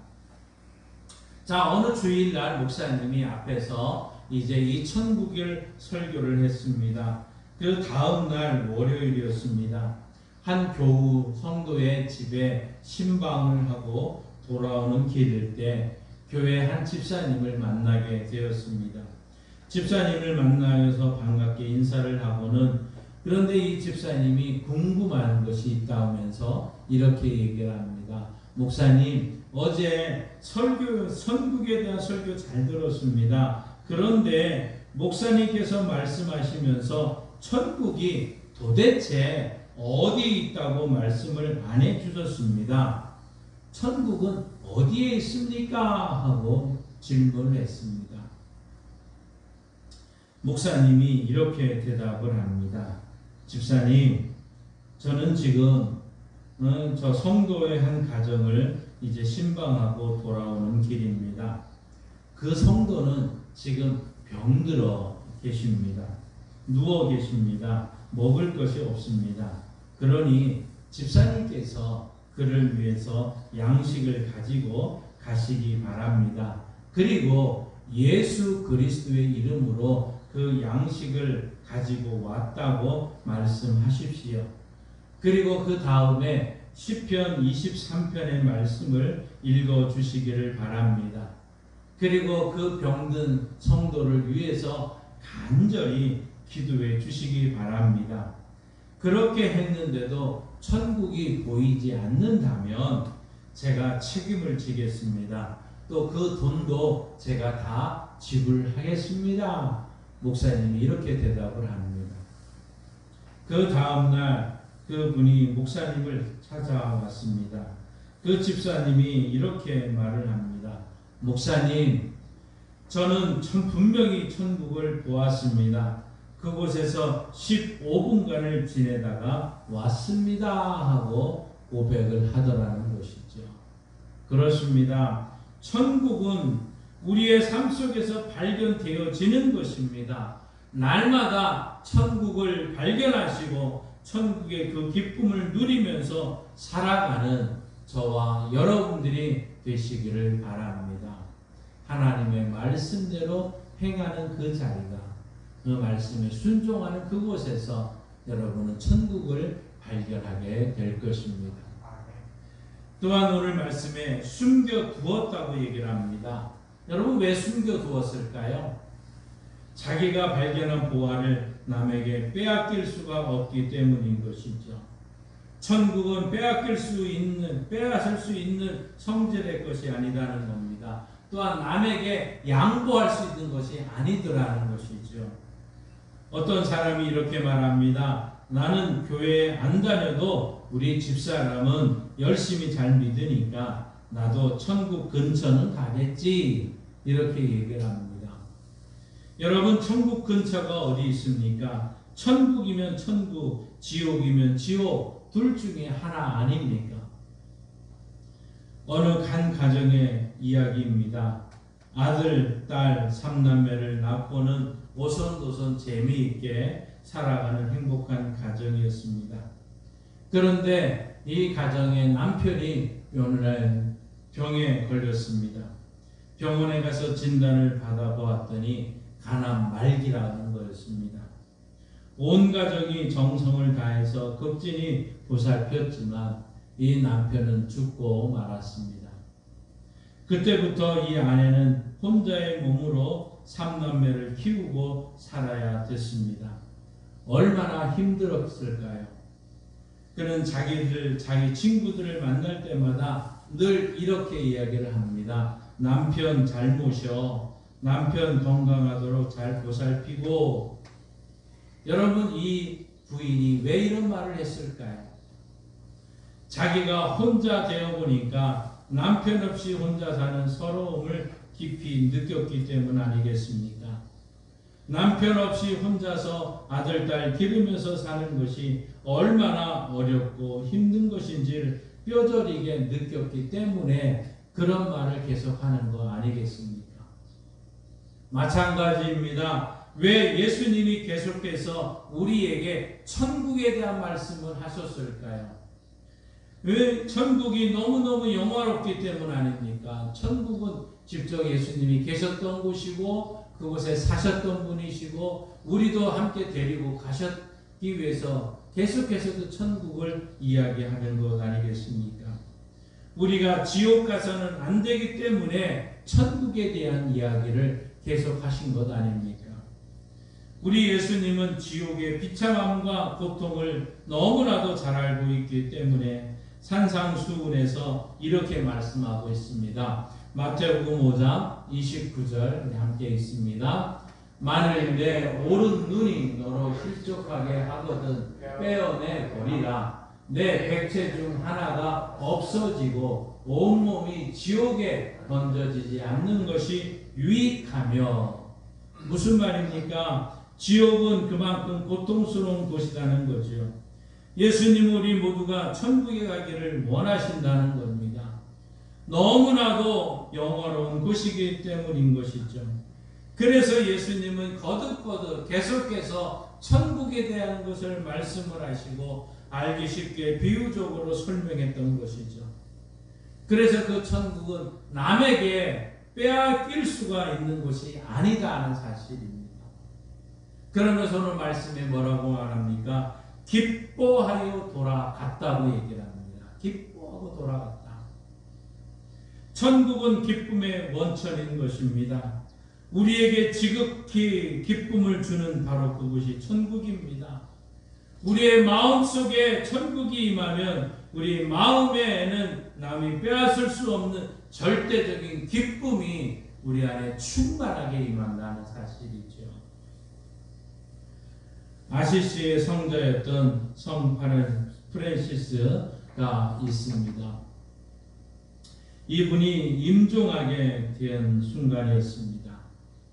자, 어느 주일날 목사님이 앞에서 이제 이 천국을 설교를 했습니다. 그 다음날 월요일이었습니다. 한 교우 성도의 집에 신방을 하고 돌아오는 길일 때 교회 한 집사님을 만나게 되었습니다. 집사님을 만나서 반갑게 인사를 하고는 그런데 이 집사님이 궁금한 것이 있다면서 이렇게 얘기를 합니다. 목사님, 어제 천국에 대한 설교 잘 들었습니다. 그런데 목사님께서 말씀하시면서 천국이 도대체 어디에 있다고 말씀을 안 해주셨습니다. 천국은 어디에 있습니까? 하고 질문을 했습니다. 목사님이 이렇게 대답을 합니다. 집사님, 저는 지금 저 성도의 한 가정을 이제 신방하고 돌아오는 길입니다. 그 성도는 지금 병들어 계십니다. 누워 계십니다. 먹을 것이 없습니다. 그러니 집사님께서 그를 위해서 양식을 가지고 가시기 바랍니다. 그리고 예수 그리스도의 이름으로 그 양식을 가지고 왔다고 말씀하십시오. 그리고 그 다음에 시편 23편의 말씀을 읽어주시기를 바랍니다. 그리고 그 병든 성도를 위해서 간절히 기도해 주시기 바랍니다. 그렇게 했는데도 천국이 보이지 않는다면 제가 책임을 지겠습니다. 또 그 돈도 제가 다 지불하겠습니다. 목사님이 이렇게 대답을 합니다. 그 다음날 그분이 목사님을 찾아왔습니다. 그 집사님이 이렇게 말을 합니다. 목사님, 저는 분명히 천국을 보았습니다. 그곳에서 15분간을 지내다가 왔습니다 하고 고백을 하더라는 것이죠. 그렇습니다. 천국은 우리의 삶 속에서 발견되어지는 것입니다. 날마다 천국을 발견하시고 천국의 그 기쁨을 누리면서 살아가는 저와 여러분들이 되시기를 바랍니다. 하나님의 말씀대로 행하는 그 자리가, 그 말씀에 순종하는 그곳에서 여러분은 천국을 발견하게 될 것입니다. 또한 오늘 말씀에 숨겨두었다고 얘기를 합니다. 여러분, 왜 숨겨두었을까요? 자기가 발견한 보화를 남에게 빼앗길 수가 없기 때문인 것이죠. 천국은 빼앗을 수 있는 성질의 것이 아니라는 겁니다. 또한 남에게 양보할 수 있는 것이 아니더라는 것이죠. 어떤 사람이 이렇게 말합니다. 나는 교회에 안 다녀도 우리 집사람은 열심히 잘 믿으니까 나도 천국 근처는 가겠지. 이렇게 얘기를 합니다. 여러분, 천국 근처가 어디 있습니까? 천국이면 천국, 지옥이면 지옥, 둘 중에 하나 아닙니까? 어느 한 가정의 이야기입니다. 아들, 딸, 3남매를 낳고는 오손도손 재미있게 살아가는 행복한 가정이었습니다. 그런데 이 가정의 남편이 어느 날 병에 걸렸습니다. 병원에 가서 진단을 받아보았더니 간암 말기라는 거였습니다. 온 가족이 정성을 다해서 극진히 보살폈지만 이 남편은 죽고 말았습니다. 그때부터 이 아내는 혼자의 몸으로 3남매를 키우고 살아야 됐습니다. 얼마나 힘들었을까요? 그는 자기 친구들을 만날 때마다 늘 이렇게 이야기를 합니다. 남편 잘 모셔. 남편 건강하도록 잘 보살피고. 여러분, 이 부인이 왜 이런 말을 했을까요? 자기가 혼자 되어 보니까 남편 없이 혼자 사는 서러움을 깊이 느꼈기 때문 아니겠습니까? 남편 없이 혼자서 아들, 딸 기르면서 사는 것이 얼마나 어렵고 힘든 것인지를 뼈저리게 느꼈기 때문에 그런 말을 계속하는 거 아니겠습니까? 마찬가지입니다. 왜 예수님이 계속해서 우리에게 천국에 대한 말씀을 하셨을까요? 왜? 천국이 너무너무 영화롭기 때문 아닙니까? 천국은 직접 예수님이 계셨던 곳이고 그곳에 사셨던 분이시고 우리도 함께 데리고 가셨기 위해서 계속해서도 천국을 이야기하는 것 아니겠습니까? 우리가 지옥 가서는 안 되기 때문에 천국에 대한 이야기를 계속하신 것 아닙니까? 우리 예수님은 지옥의 비참함과 고통을 너무나도 잘 알고 있기 때문에 산상수훈에서 이렇게 말씀하고 있습니다. 마태복음 5장 29절 함께 있습니다. 만일 내 오른 눈이 너로 실족하게 하거든 빼어내 버리라. 내 백체 중 하나가 없어지고 온몸이 지옥에 던져지지 않는 것이 유익하며. 무슨 말입니까? 지옥은 그만큼 고통스러운 곳이라는 거죠. 예수님 우리 모두가 천국에 가기를 원하신다는 겁니다. 너무나도 영화로운 곳이기 때문인 것이죠. 그래서 예수님은 거듭거듭 계속해서 천국에 대한 것을 말씀을 하시고 알기 쉽게 비유적으로 설명했던 것이죠. 그래서 그 천국은 남에게 빼앗길 수가 있는 곳이 아니다 하는 사실입니다. 그러면서 오늘 말씀에 뭐라고 말합니까? 기뻐하여 돌아갔다고 얘기를 합니다. 기뻐하고 돌아갔다. 천국은 기쁨의 원천인 것입니다. 우리에게 지극히 기쁨을 주는 바로 그곳이 천국입니다. 우리의 마음속에 천국이 임하면 우리 마음에는 남이 빼앗을 수 없는 절대적인 기쁨이 우리 안에 충만하게 임한다는 사실이죠. 아시시의 성자였던 성 프란시스가 있습니다. 이분이 임종하게 된 순간이었습니다.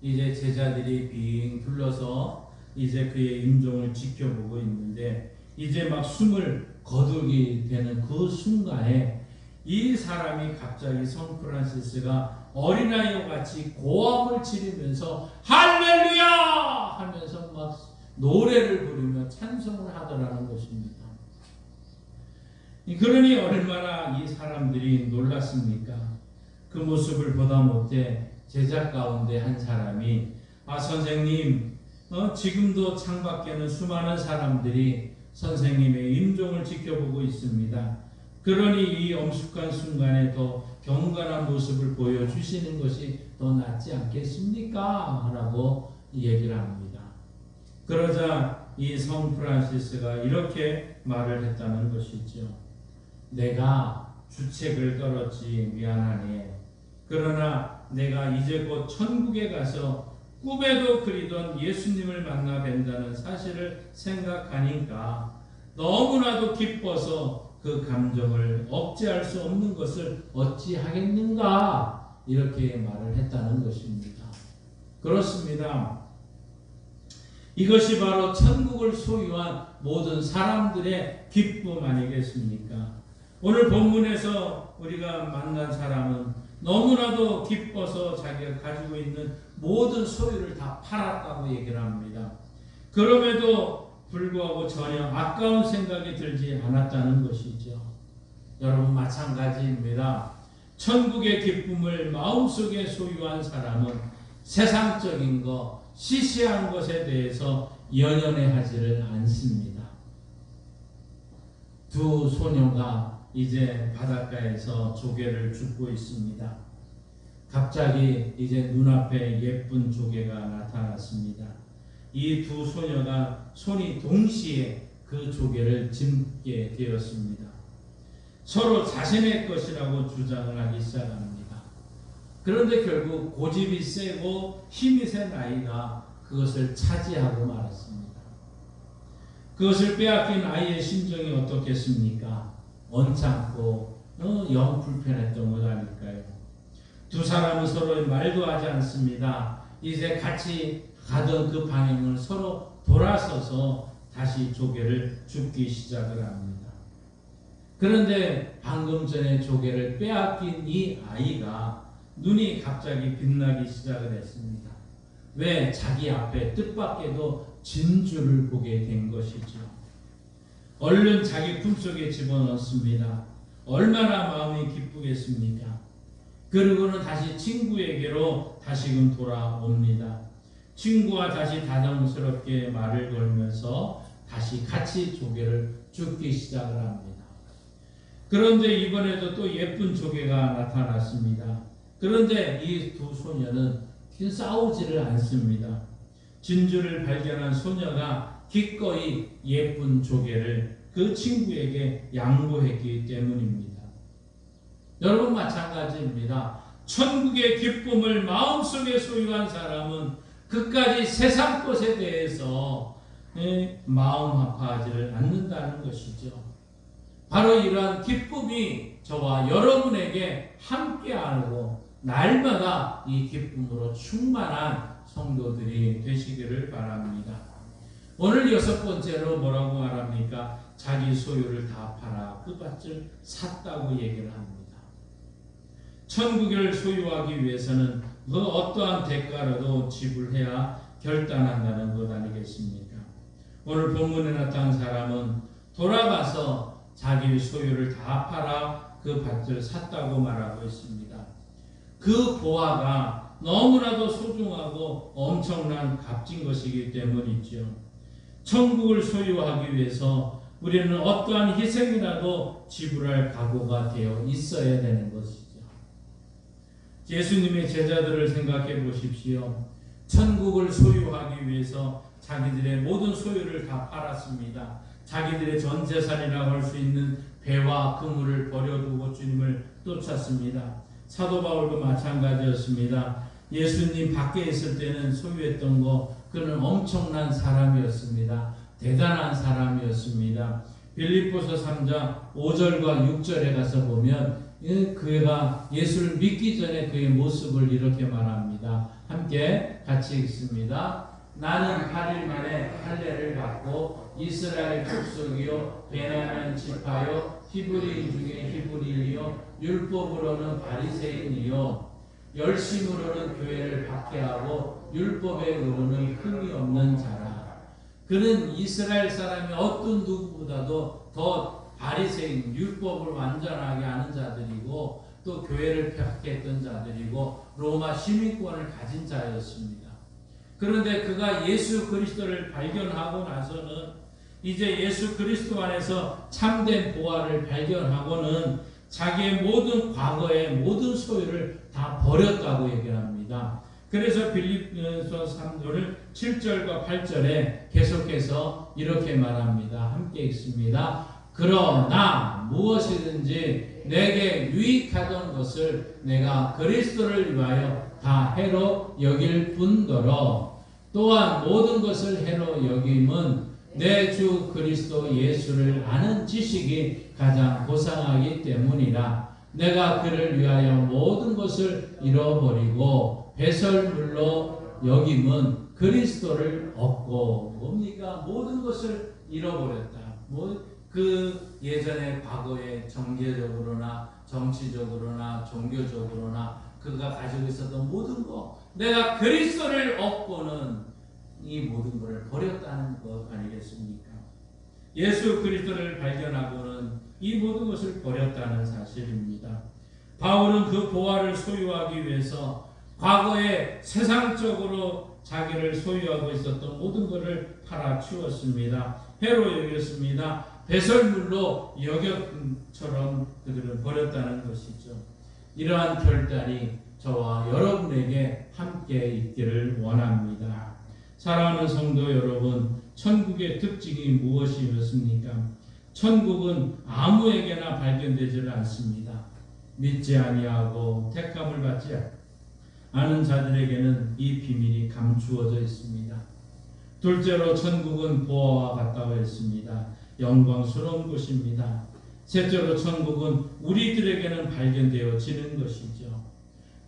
이제 제자들이 빙 둘러서 이제 그의 임종을 지켜보고 있는데 이제 막 숨을 거두게 되는 그 순간에 이 사람이 갑자기 성 프란시스가 어린아이와 같이 고함을 지르면서 할렐루야 하면서 막 노래를 부르며 찬송을 하더라는 것입니다. 그러니 얼마나 이 사람들이 놀랐습니까? 그 모습을 보다 못해 제자 가운데 한 사람이 선생님 지금도 창밖에는 수많은 사람들이 선생님의 임종을 지켜보고 있습니다. 그러니 이 엄숙한 순간에 더 경건한 모습을 보여주시는 것이 더 낫지 않겠습니까? 라고 얘기를 합니다. 그러자 이 성 프란시스가 이렇게 말을 했다는 것이죠. 내가 주책을 떨었지 미안하네. 그러나 내가 이제 곧 천국에 가서 꿈에도 그리던 예수님을 만나 뵌다는 사실을 생각하니까 너무나도 기뻐서 그 감정을 억제할 수 없는 것을 어찌하겠는가 이렇게 말을 했다는 것입니다. 그렇습니다. 이것이 바로 천국을 소유한 모든 사람들의 기쁨 아니겠습니까? 오늘 본문에서 우리가 만난 사람은 너무나도 기뻐서 자기가 가지고 있는 모든 소유를 다 팔았다고 얘기를 합니다. 그럼에도 불구하고 전혀 아까운 생각이 들지 않았다는 것이죠. 여러분 마찬가지입니다. 천국의 기쁨을 마음속에 소유한 사람은 세상적인 것, 시시한 것에 대해서 연연해하지를 않습니다. 두 소녀가 이제 바닷가에서 조개를 줍고 있습니다. 갑자기 이제 눈앞에 예쁜 조개가 나타났습니다. 이 두 소녀가 손이 동시에 그 조개를 짚게 되었습니다. 서로 자신의 것이라고 주장을 하기 시작합니다. 그런데 결국 고집이 세고 힘이 센 아이가 그것을 차지하고 말았습니다. 그것을 빼앗긴 아이의 심정이 어떻겠습니까? 언짢고 영 불편했던 것 아닐까요? 두 사람은 서로 말도 하지 않습니다. 이제 같이 가던 그 방향을 서로 돌아서서 다시 조개를 줍기 시작을 합니다. 그런데 방금 전에 조개를 빼앗긴 이 아이가 눈이 갑자기 빛나기 시작을 했습니다. 왜? 자기 앞에 뜻밖에도 진주를 보게 된 것이죠. 얼른 자기 품속에 집어넣습니다. 얼마나 마음이 기쁘겠습니까? 그리고는 다시 친구에게로 다시금 돌아옵니다. 친구와 다시 다정스럽게 말을 걸면서 다시 같이 조개를 줍기 시작을 합니다. 그런데 이번에도 또 예쁜 조개가 나타났습니다. 그런데 이 두 소녀는 싸우지를 않습니다. 진주를 발견한 소녀가 기꺼이 예쁜 조개를 그 친구에게 양보했기 때문입니다. 여러분 마찬가지입니다. 천국의 기쁨을 마음속에 소유한 사람은 그까지 세상 것에 대해서 마음 아파하지를 않는다는 것이죠. 바로 이러한 기쁨이 저와 여러분에게 함께하고 날마다 이 기쁨으로 충만한 성도들이 되시기를 바랍니다. 오늘 6번째로 뭐라고 말합니까? 자기 소유를 다 팔아 그 밭을 샀다고 얘기를 합니다. 천국을 소유하기 위해서는 그 어떠한 대가라도 지불해야 결단한다는 것 아니겠습니까? 오늘 본문에 나타난 사람은 돌아가서 자기 소유를 다 팔아 그 밭을 샀다고 말하고 있습니다. 그 보화가 너무나도 소중하고 엄청난 값진 것이기 때문이죠. 천국을 소유하기 위해서 우리는 어떠한 희생이라도 지불할 각오가 되어 있어야 되는 것이죠. 예수님의 제자들을 생각해 보십시오. 천국을 소유하기 위해서 자기들의 모든 소유를 다 팔았습니다. 자기들의 전 재산이라고 할 수 있는 배와 그물을 버려두고 주님을 쫓았습니다. 사도 바울도 마찬가지였습니다. 예수님 밖에 있을 때는 소유했던 거, 그는 엄청난 사람이었습니다. 대단한 사람이었습니다. 빌립보서 3장 5절과 6절에 가서 보면 그가 예수를 믿기 전에 그의 모습을 이렇게 말합니다. 함께 같이 읽습니다. 나는 8일 만에 할례를 받고 이스라엘 족속이요 베냐민 지파요 히브리인 중에 히브리인이요 율법으로는 바리새인이요 열심으로는 교회를 박해하고 율법의 의로는 흠이 없는 자라. 그는 이스라엘 사람이 어떤 누구보다도 더 바리새인, 율법을 완전하게 아는 자들이고 또 교회를 박해했던 자들이고 로마 시민권을 가진 자였습니다. 그런데 그가 예수 그리스도를 발견하고 나서는 이제 예수 그리스도 안에서 참된 보화를 발견하고는 자기의 모든 과거의 모든 소유를 다 버렸다고 얘기합니다. 그래서 빌립보서 3절 7절과 8절에 계속해서 이렇게 말합니다. 함께 읽습니다. 그러나 무엇이든지 내게 유익하던 것을 내가 그리스도를 위하여 다 해로 여길 뿐더러 또한 모든 것을 해로 여김은 내 주 그리스도 예수를 아는 지식이 가장 고상하기 때문이라. 내가 그를 위하여 모든 것을 잃어버리고 배설물로 여김은 그리스도를 얻고. 뭡니까? 모든 것을 잃어버렸다. 그 예전에 과거에 정계적으로나 정치적으로나 종교적으로나 그가 가지고 있었던 모든 것, 내가 그리스도를 얻고는 이 모든 것을 버렸다는 것 아니겠습니까? 예수 그리스도를 발견하고는 이 모든 것을 버렸다는 사실입니다. 바울은 그 보화를 소유하기 위해서 과거에 세상적으로 자기를 소유하고 있었던 모든 것을 팔아치웠습니다. 해로 여겼습니다. 배설물로 여겼처럼 그들을 버렸다는 것이죠. 이러한 결단이 저와 여러분에게 함께 있기를 원합니다. 사랑하는 성도 여러분, 천국의 특징이 무엇이었습니까? 천국은 아무에게나 발견되지를 않습니다. 믿지 아니하고 택함을 받지 않은 자들에게는 이 비밀이 감추어져 있습니다. 둘째로 천국은 보화와 같다고 했습니다. 영광스러운 곳입니다. 셋째로 천국은 우리들에게는 발견되어지는 것이죠.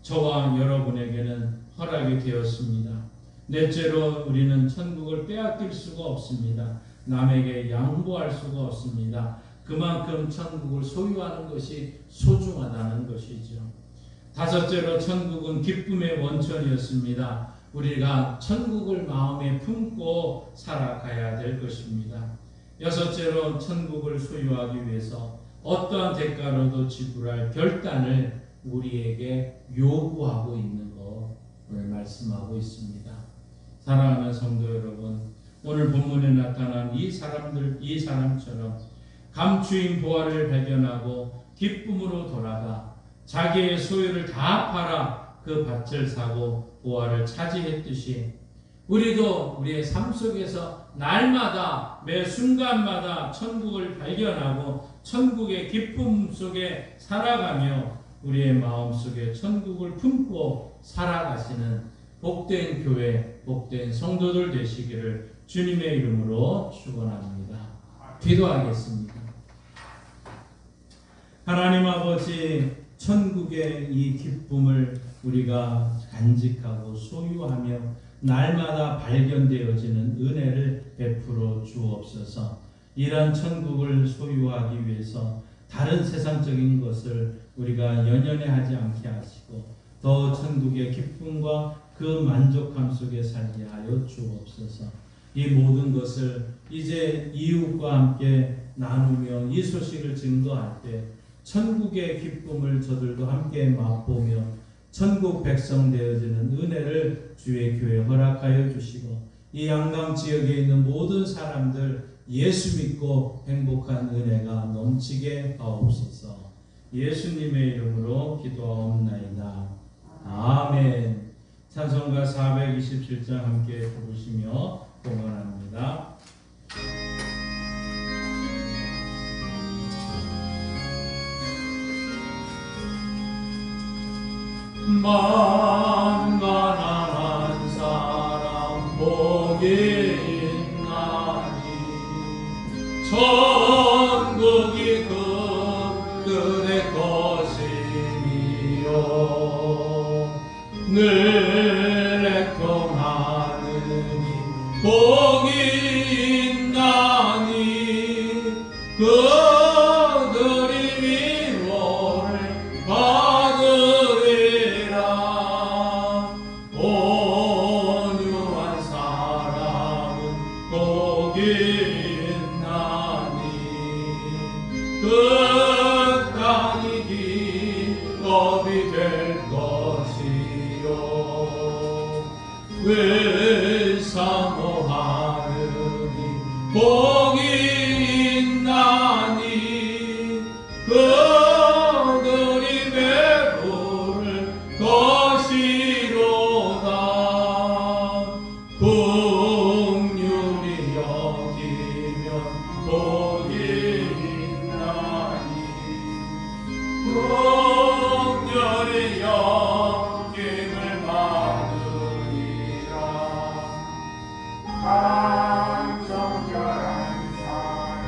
저와 여러분에게는 허락이 되었습니다. 넷째로 우리는 천국을 빼앗길 수가 없습니다. 남에게 양보할 수가 없습니다. 그만큼 천국을 소유하는 것이 소중하다는 것이죠. 다섯째로 천국은 기쁨의 원천이었습니다. 우리가 천국을 마음에 품고 살아가야 될 것입니다. 여섯째로 천국을 소유하기 위해서 어떠한 대가로도 지불할 결단을 우리에게 요구하고 있는 것을 말씀하고 있습니다. 사랑하는 성도 여러분, 오늘 본문에 나타난 이 사람처럼 감추인 보화를 발견하고 기쁨으로 돌아가 자기의 소유를 다 팔아 그 밭을 사고 보화를 차지했듯이 우리도 우리의 삶 속에서 날마다 매 순간마다 천국을 발견하고 천국의 기쁨 속에 살아가며 우리의 마음 속에 천국을 품고 살아가시는 복된 교회, 복된 성도들 되시기를 주님의 이름으로 축원합니다. 기도하겠습니다. 하나님 아버지, 천국의 이 기쁨을 우리가 간직하고 소유하며 날마다 발견되어지는 은혜를 베풀어 주옵소서. 이러한 천국을 소유하기 위해서 다른 세상적인 것을 우리가 연연해 하지 않게 하시고 더 천국의 기쁨과 그 만족함 속에 살게 하여 주옵소서. 이 모든 것을 이제 이웃과 함께 나누며 이 소식을 증거할 때 천국의 기쁨을 저들도 함께 맛보며 천국 백성 되어지는 은혜를 주의 교회에 허락하여 주시고 이 양강 지역에 있는 모든 사람들 예수 믿고 행복한 은혜가 넘치게 하옵소서. 예수님의 이름으로 기도하옵나이다. 아멘. 찬송가 427장 함께 부르시며 봉헌합니다. 만만한 사람 복이 있나니 천국이 그들의 것이며 늘 애통하느니 복이 있나니 그들이 위로를 받으리라. 온유한 사람은 복이 있나니 그 땅이 기업이 될 것이요 왜 사모하느니 복이 있나니 그들이 배부를 것이로다. 긍휼히 여기면 복이 있나니 긍휼히 여김을 받으리라. 정결한 사람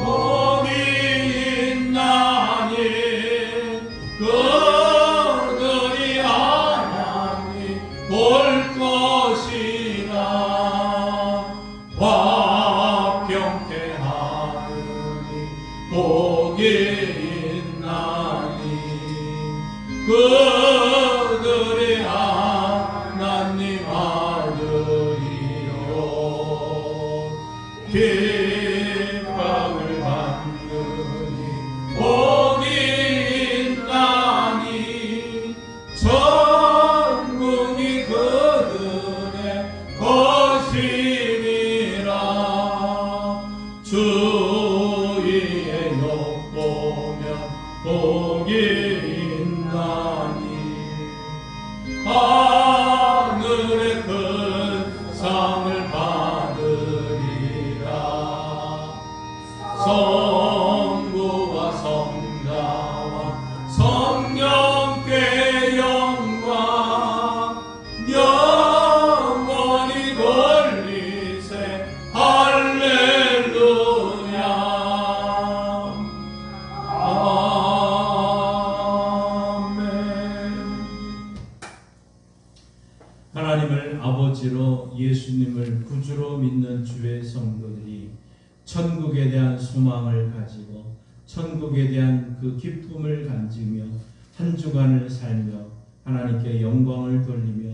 복이 있나니 그들이 하나님 볼 것이라. 화평케 하느니 복이 있나니 그들이 하나님 아들이요 기쁨을 받느니 복이 있나니 천국이 그들의 것이니라. 주위에 욕보면 복이 있나니 하늘의 큰 상을 받으리라. 성부와 성자와 성령께 영광 영원히 돌리세 할렐루야. 아멘. 하나님을 아버지로 예수님을 구주로 믿는 주의 성도들이 천국에 대한 소망을 가지고 천국에 대한 그 기쁨을 간직며 한 주간을 살며 하나님께 영광을 돌리며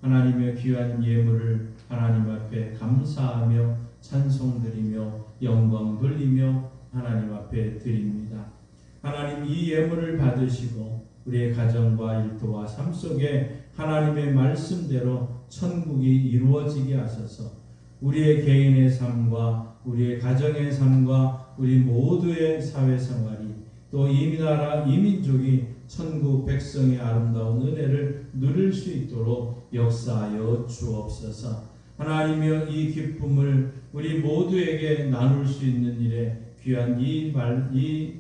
하나님의 귀한 예물을 하나님 앞에 감사하며 찬송드리며 영광 돌리며 하나님 앞에 드립니다. 하나님 이 예물을 받으시고 우리의 가정과 일터와 삶 속에 하나님의 말씀대로 천국이 이루어지게 하소서. 우리의 개인의 삶과 우리의 가정의 삶과 우리 모두의 사회생활이 또 이 나라 이 민족이 천국 백성의 아름다운 은혜를 누릴 수 있도록 역사하여 주옵소서. 하나님이여 이 기쁨을 우리 모두에게 나눌 수 있는 일에 귀한 이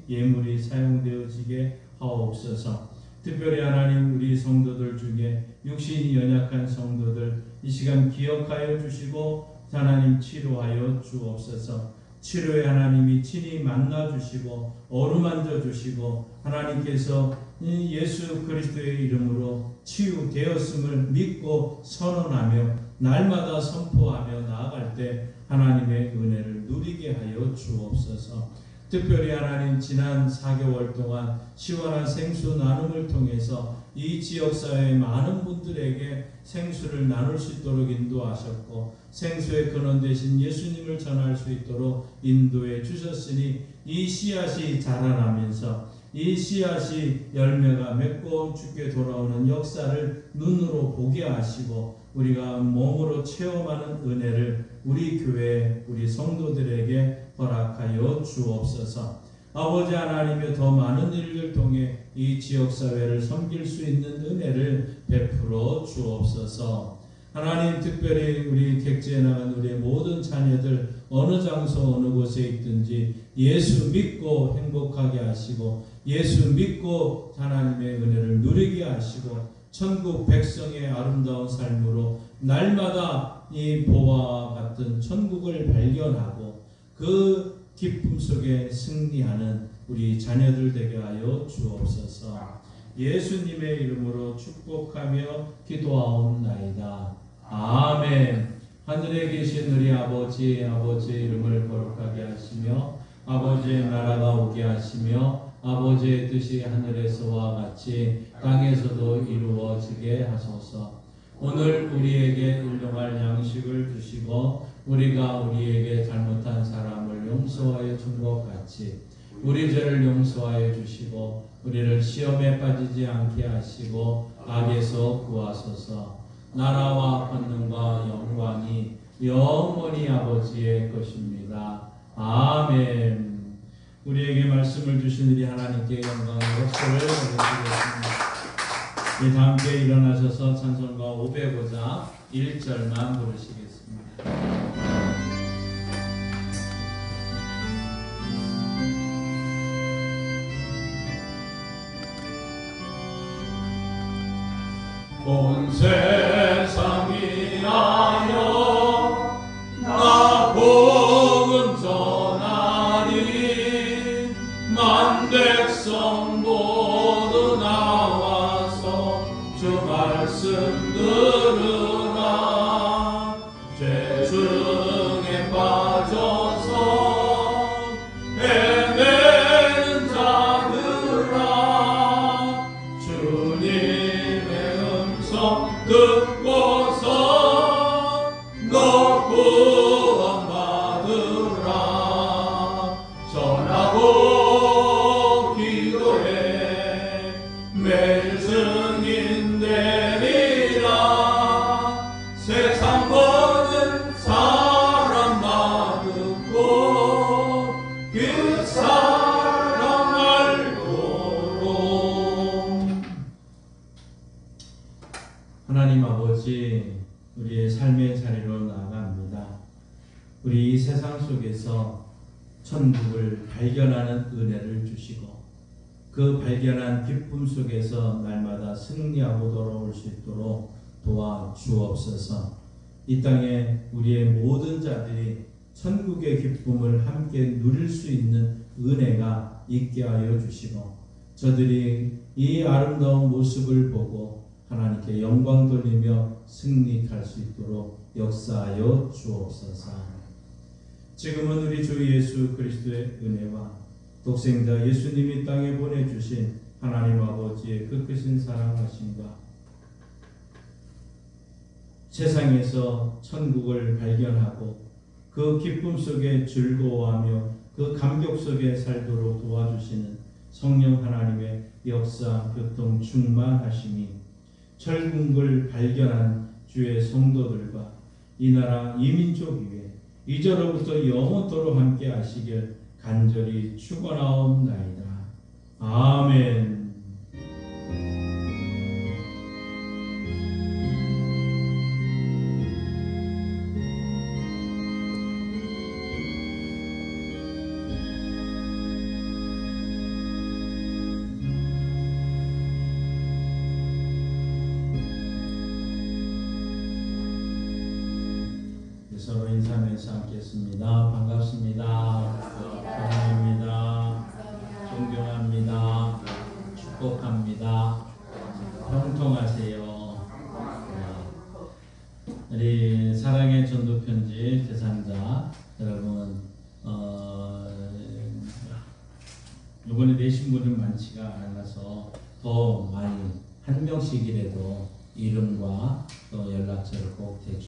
예물이 사용되어지게 하옵소서. 특별히 하나님 우리 성도들 중에 육신이 연약한 성도들 이 시간 기억하여 주시고 하나님 치료하여 주옵소서. 치료에 하나님이 친히 만나 주시고 어루만져 주시고 하나님께서 예수 그리스도의 이름으로 치유되었음을 믿고 선언하며 날마다 선포하며 나아갈 때 하나님의 은혜를 누리게 하여 주옵소서. 특별히 하나님 지난 4개월 동안 시원한 생수 나눔을 통해서 이 지역사회의 많은 분들에게 생수를 나눌 수 있도록 인도하셨고 생수의 근원 되신 예수님을 전할 수 있도록 인도해 주셨으니 이 씨앗이 자라나면서 이 씨앗이 열매가 맺고 주께 돌아오는 역사를 눈으로 보게 하시고 우리가 몸으로 체험하는 은혜를 우리 교회 우리 성도들에게 허락하여 주옵소서. 아버지 하나님의 더 많은 일을 통해 이 지역사회를 섬길 수 있는 은혜를 베풀어 주옵소서. 하나님 특별히 우리 객지에 나간 우리의 모든 자녀들 어느 장소 어느 곳에 있든지 예수 믿고 행복하게 하시고 예수 믿고 하나님의 은혜를 누리게 하시고 천국 백성의 아름다운 삶으로 날마다 이 보화와 같은 천국을 발견하고 그 기쁨 속에 승리하는 우리 자녀들 되게 하여 주옵소서. 예수님의 이름으로 축복하며 기도하옵나이다. 아멘. 하늘에 계신 우리 아버지, 아버지의 이름을 거룩하게 하시며 아버지의 나라가 오게 하시며 아버지의 뜻이 하늘에서와 같이 땅에서도 이루어지게 하소서. 오늘 우리에게 일용할 양식을 주시고 우리가 우리에게 잘못한 사람을 용서하여 준 것 같이 우리 죄를 용서하여 주시고 우리를 시험에 빠지지 않게 하시고 악에서 구하소서. 나라와 권능과 영광이 영원히 아버지의 것입니다. 아멘. 우리에게 말씀을 주신 우리 하나님께 영광의 박수를 드리겠습니다. 우리 다 함께 일어나셔서 찬송가 505장 1절만 부르시겠습니다. 온 세상이 하여 나 복음 전하니 만 백성 모두 나와서 주 말씀 들으라. 죄 중에 빠져서 헤매는 자들아 주님의 듣고서 너 구원받으라. 전하고 기도해 매일 증인 되리라. 세상 모든 사람만 듣고 그 사랑 알도록. 하나님 아버지, 우리의 삶의 자리로 나아갑니다. 우리 이 세상 속에서 천국을 발견하는 은혜를 주시고 그 발견한 기쁨 속에서 날마다 승리하고 돌아올 수 있도록 도와주옵소서. 이 땅에 우리의 모든 자들이 천국의 기쁨을 함께 누릴 수 있는 은혜가 있게 하여 주시고 저들이 이 아름다운 모습을 보고 하나님께 영광 돌리며 승리할 수 있도록 역사하여 주옵소서. 지금은 우리 주 예수 그리스도의 은혜와 독생자 예수님이 땅에 보내주신 하나님 아버지의 그 크신 사랑하심과 세상에서 천국을 발견하고 그 기쁨 속에 즐거워하며 그 감격 속에 살도록 도와주시는 성령 하나님의 역사, 교통, 충만하심이 천국을 발견한 주의 성도들과 이 나라 이민족 위에 이제로부터 영원토록 함께 하시길 간절히 축원하옵나이다. 아멘. 서로 인사하면서 함께했습니다. 반갑습니다. 사랑합니다. 존경합니다. 축복합니다. 형통하세요. 우리 사랑의 전도편지 대상자 여러분, 이번에 내신 분은 많지가 않아서 더 많이 한 명씩이라도 이름과 또 연락처를 꼭 대주.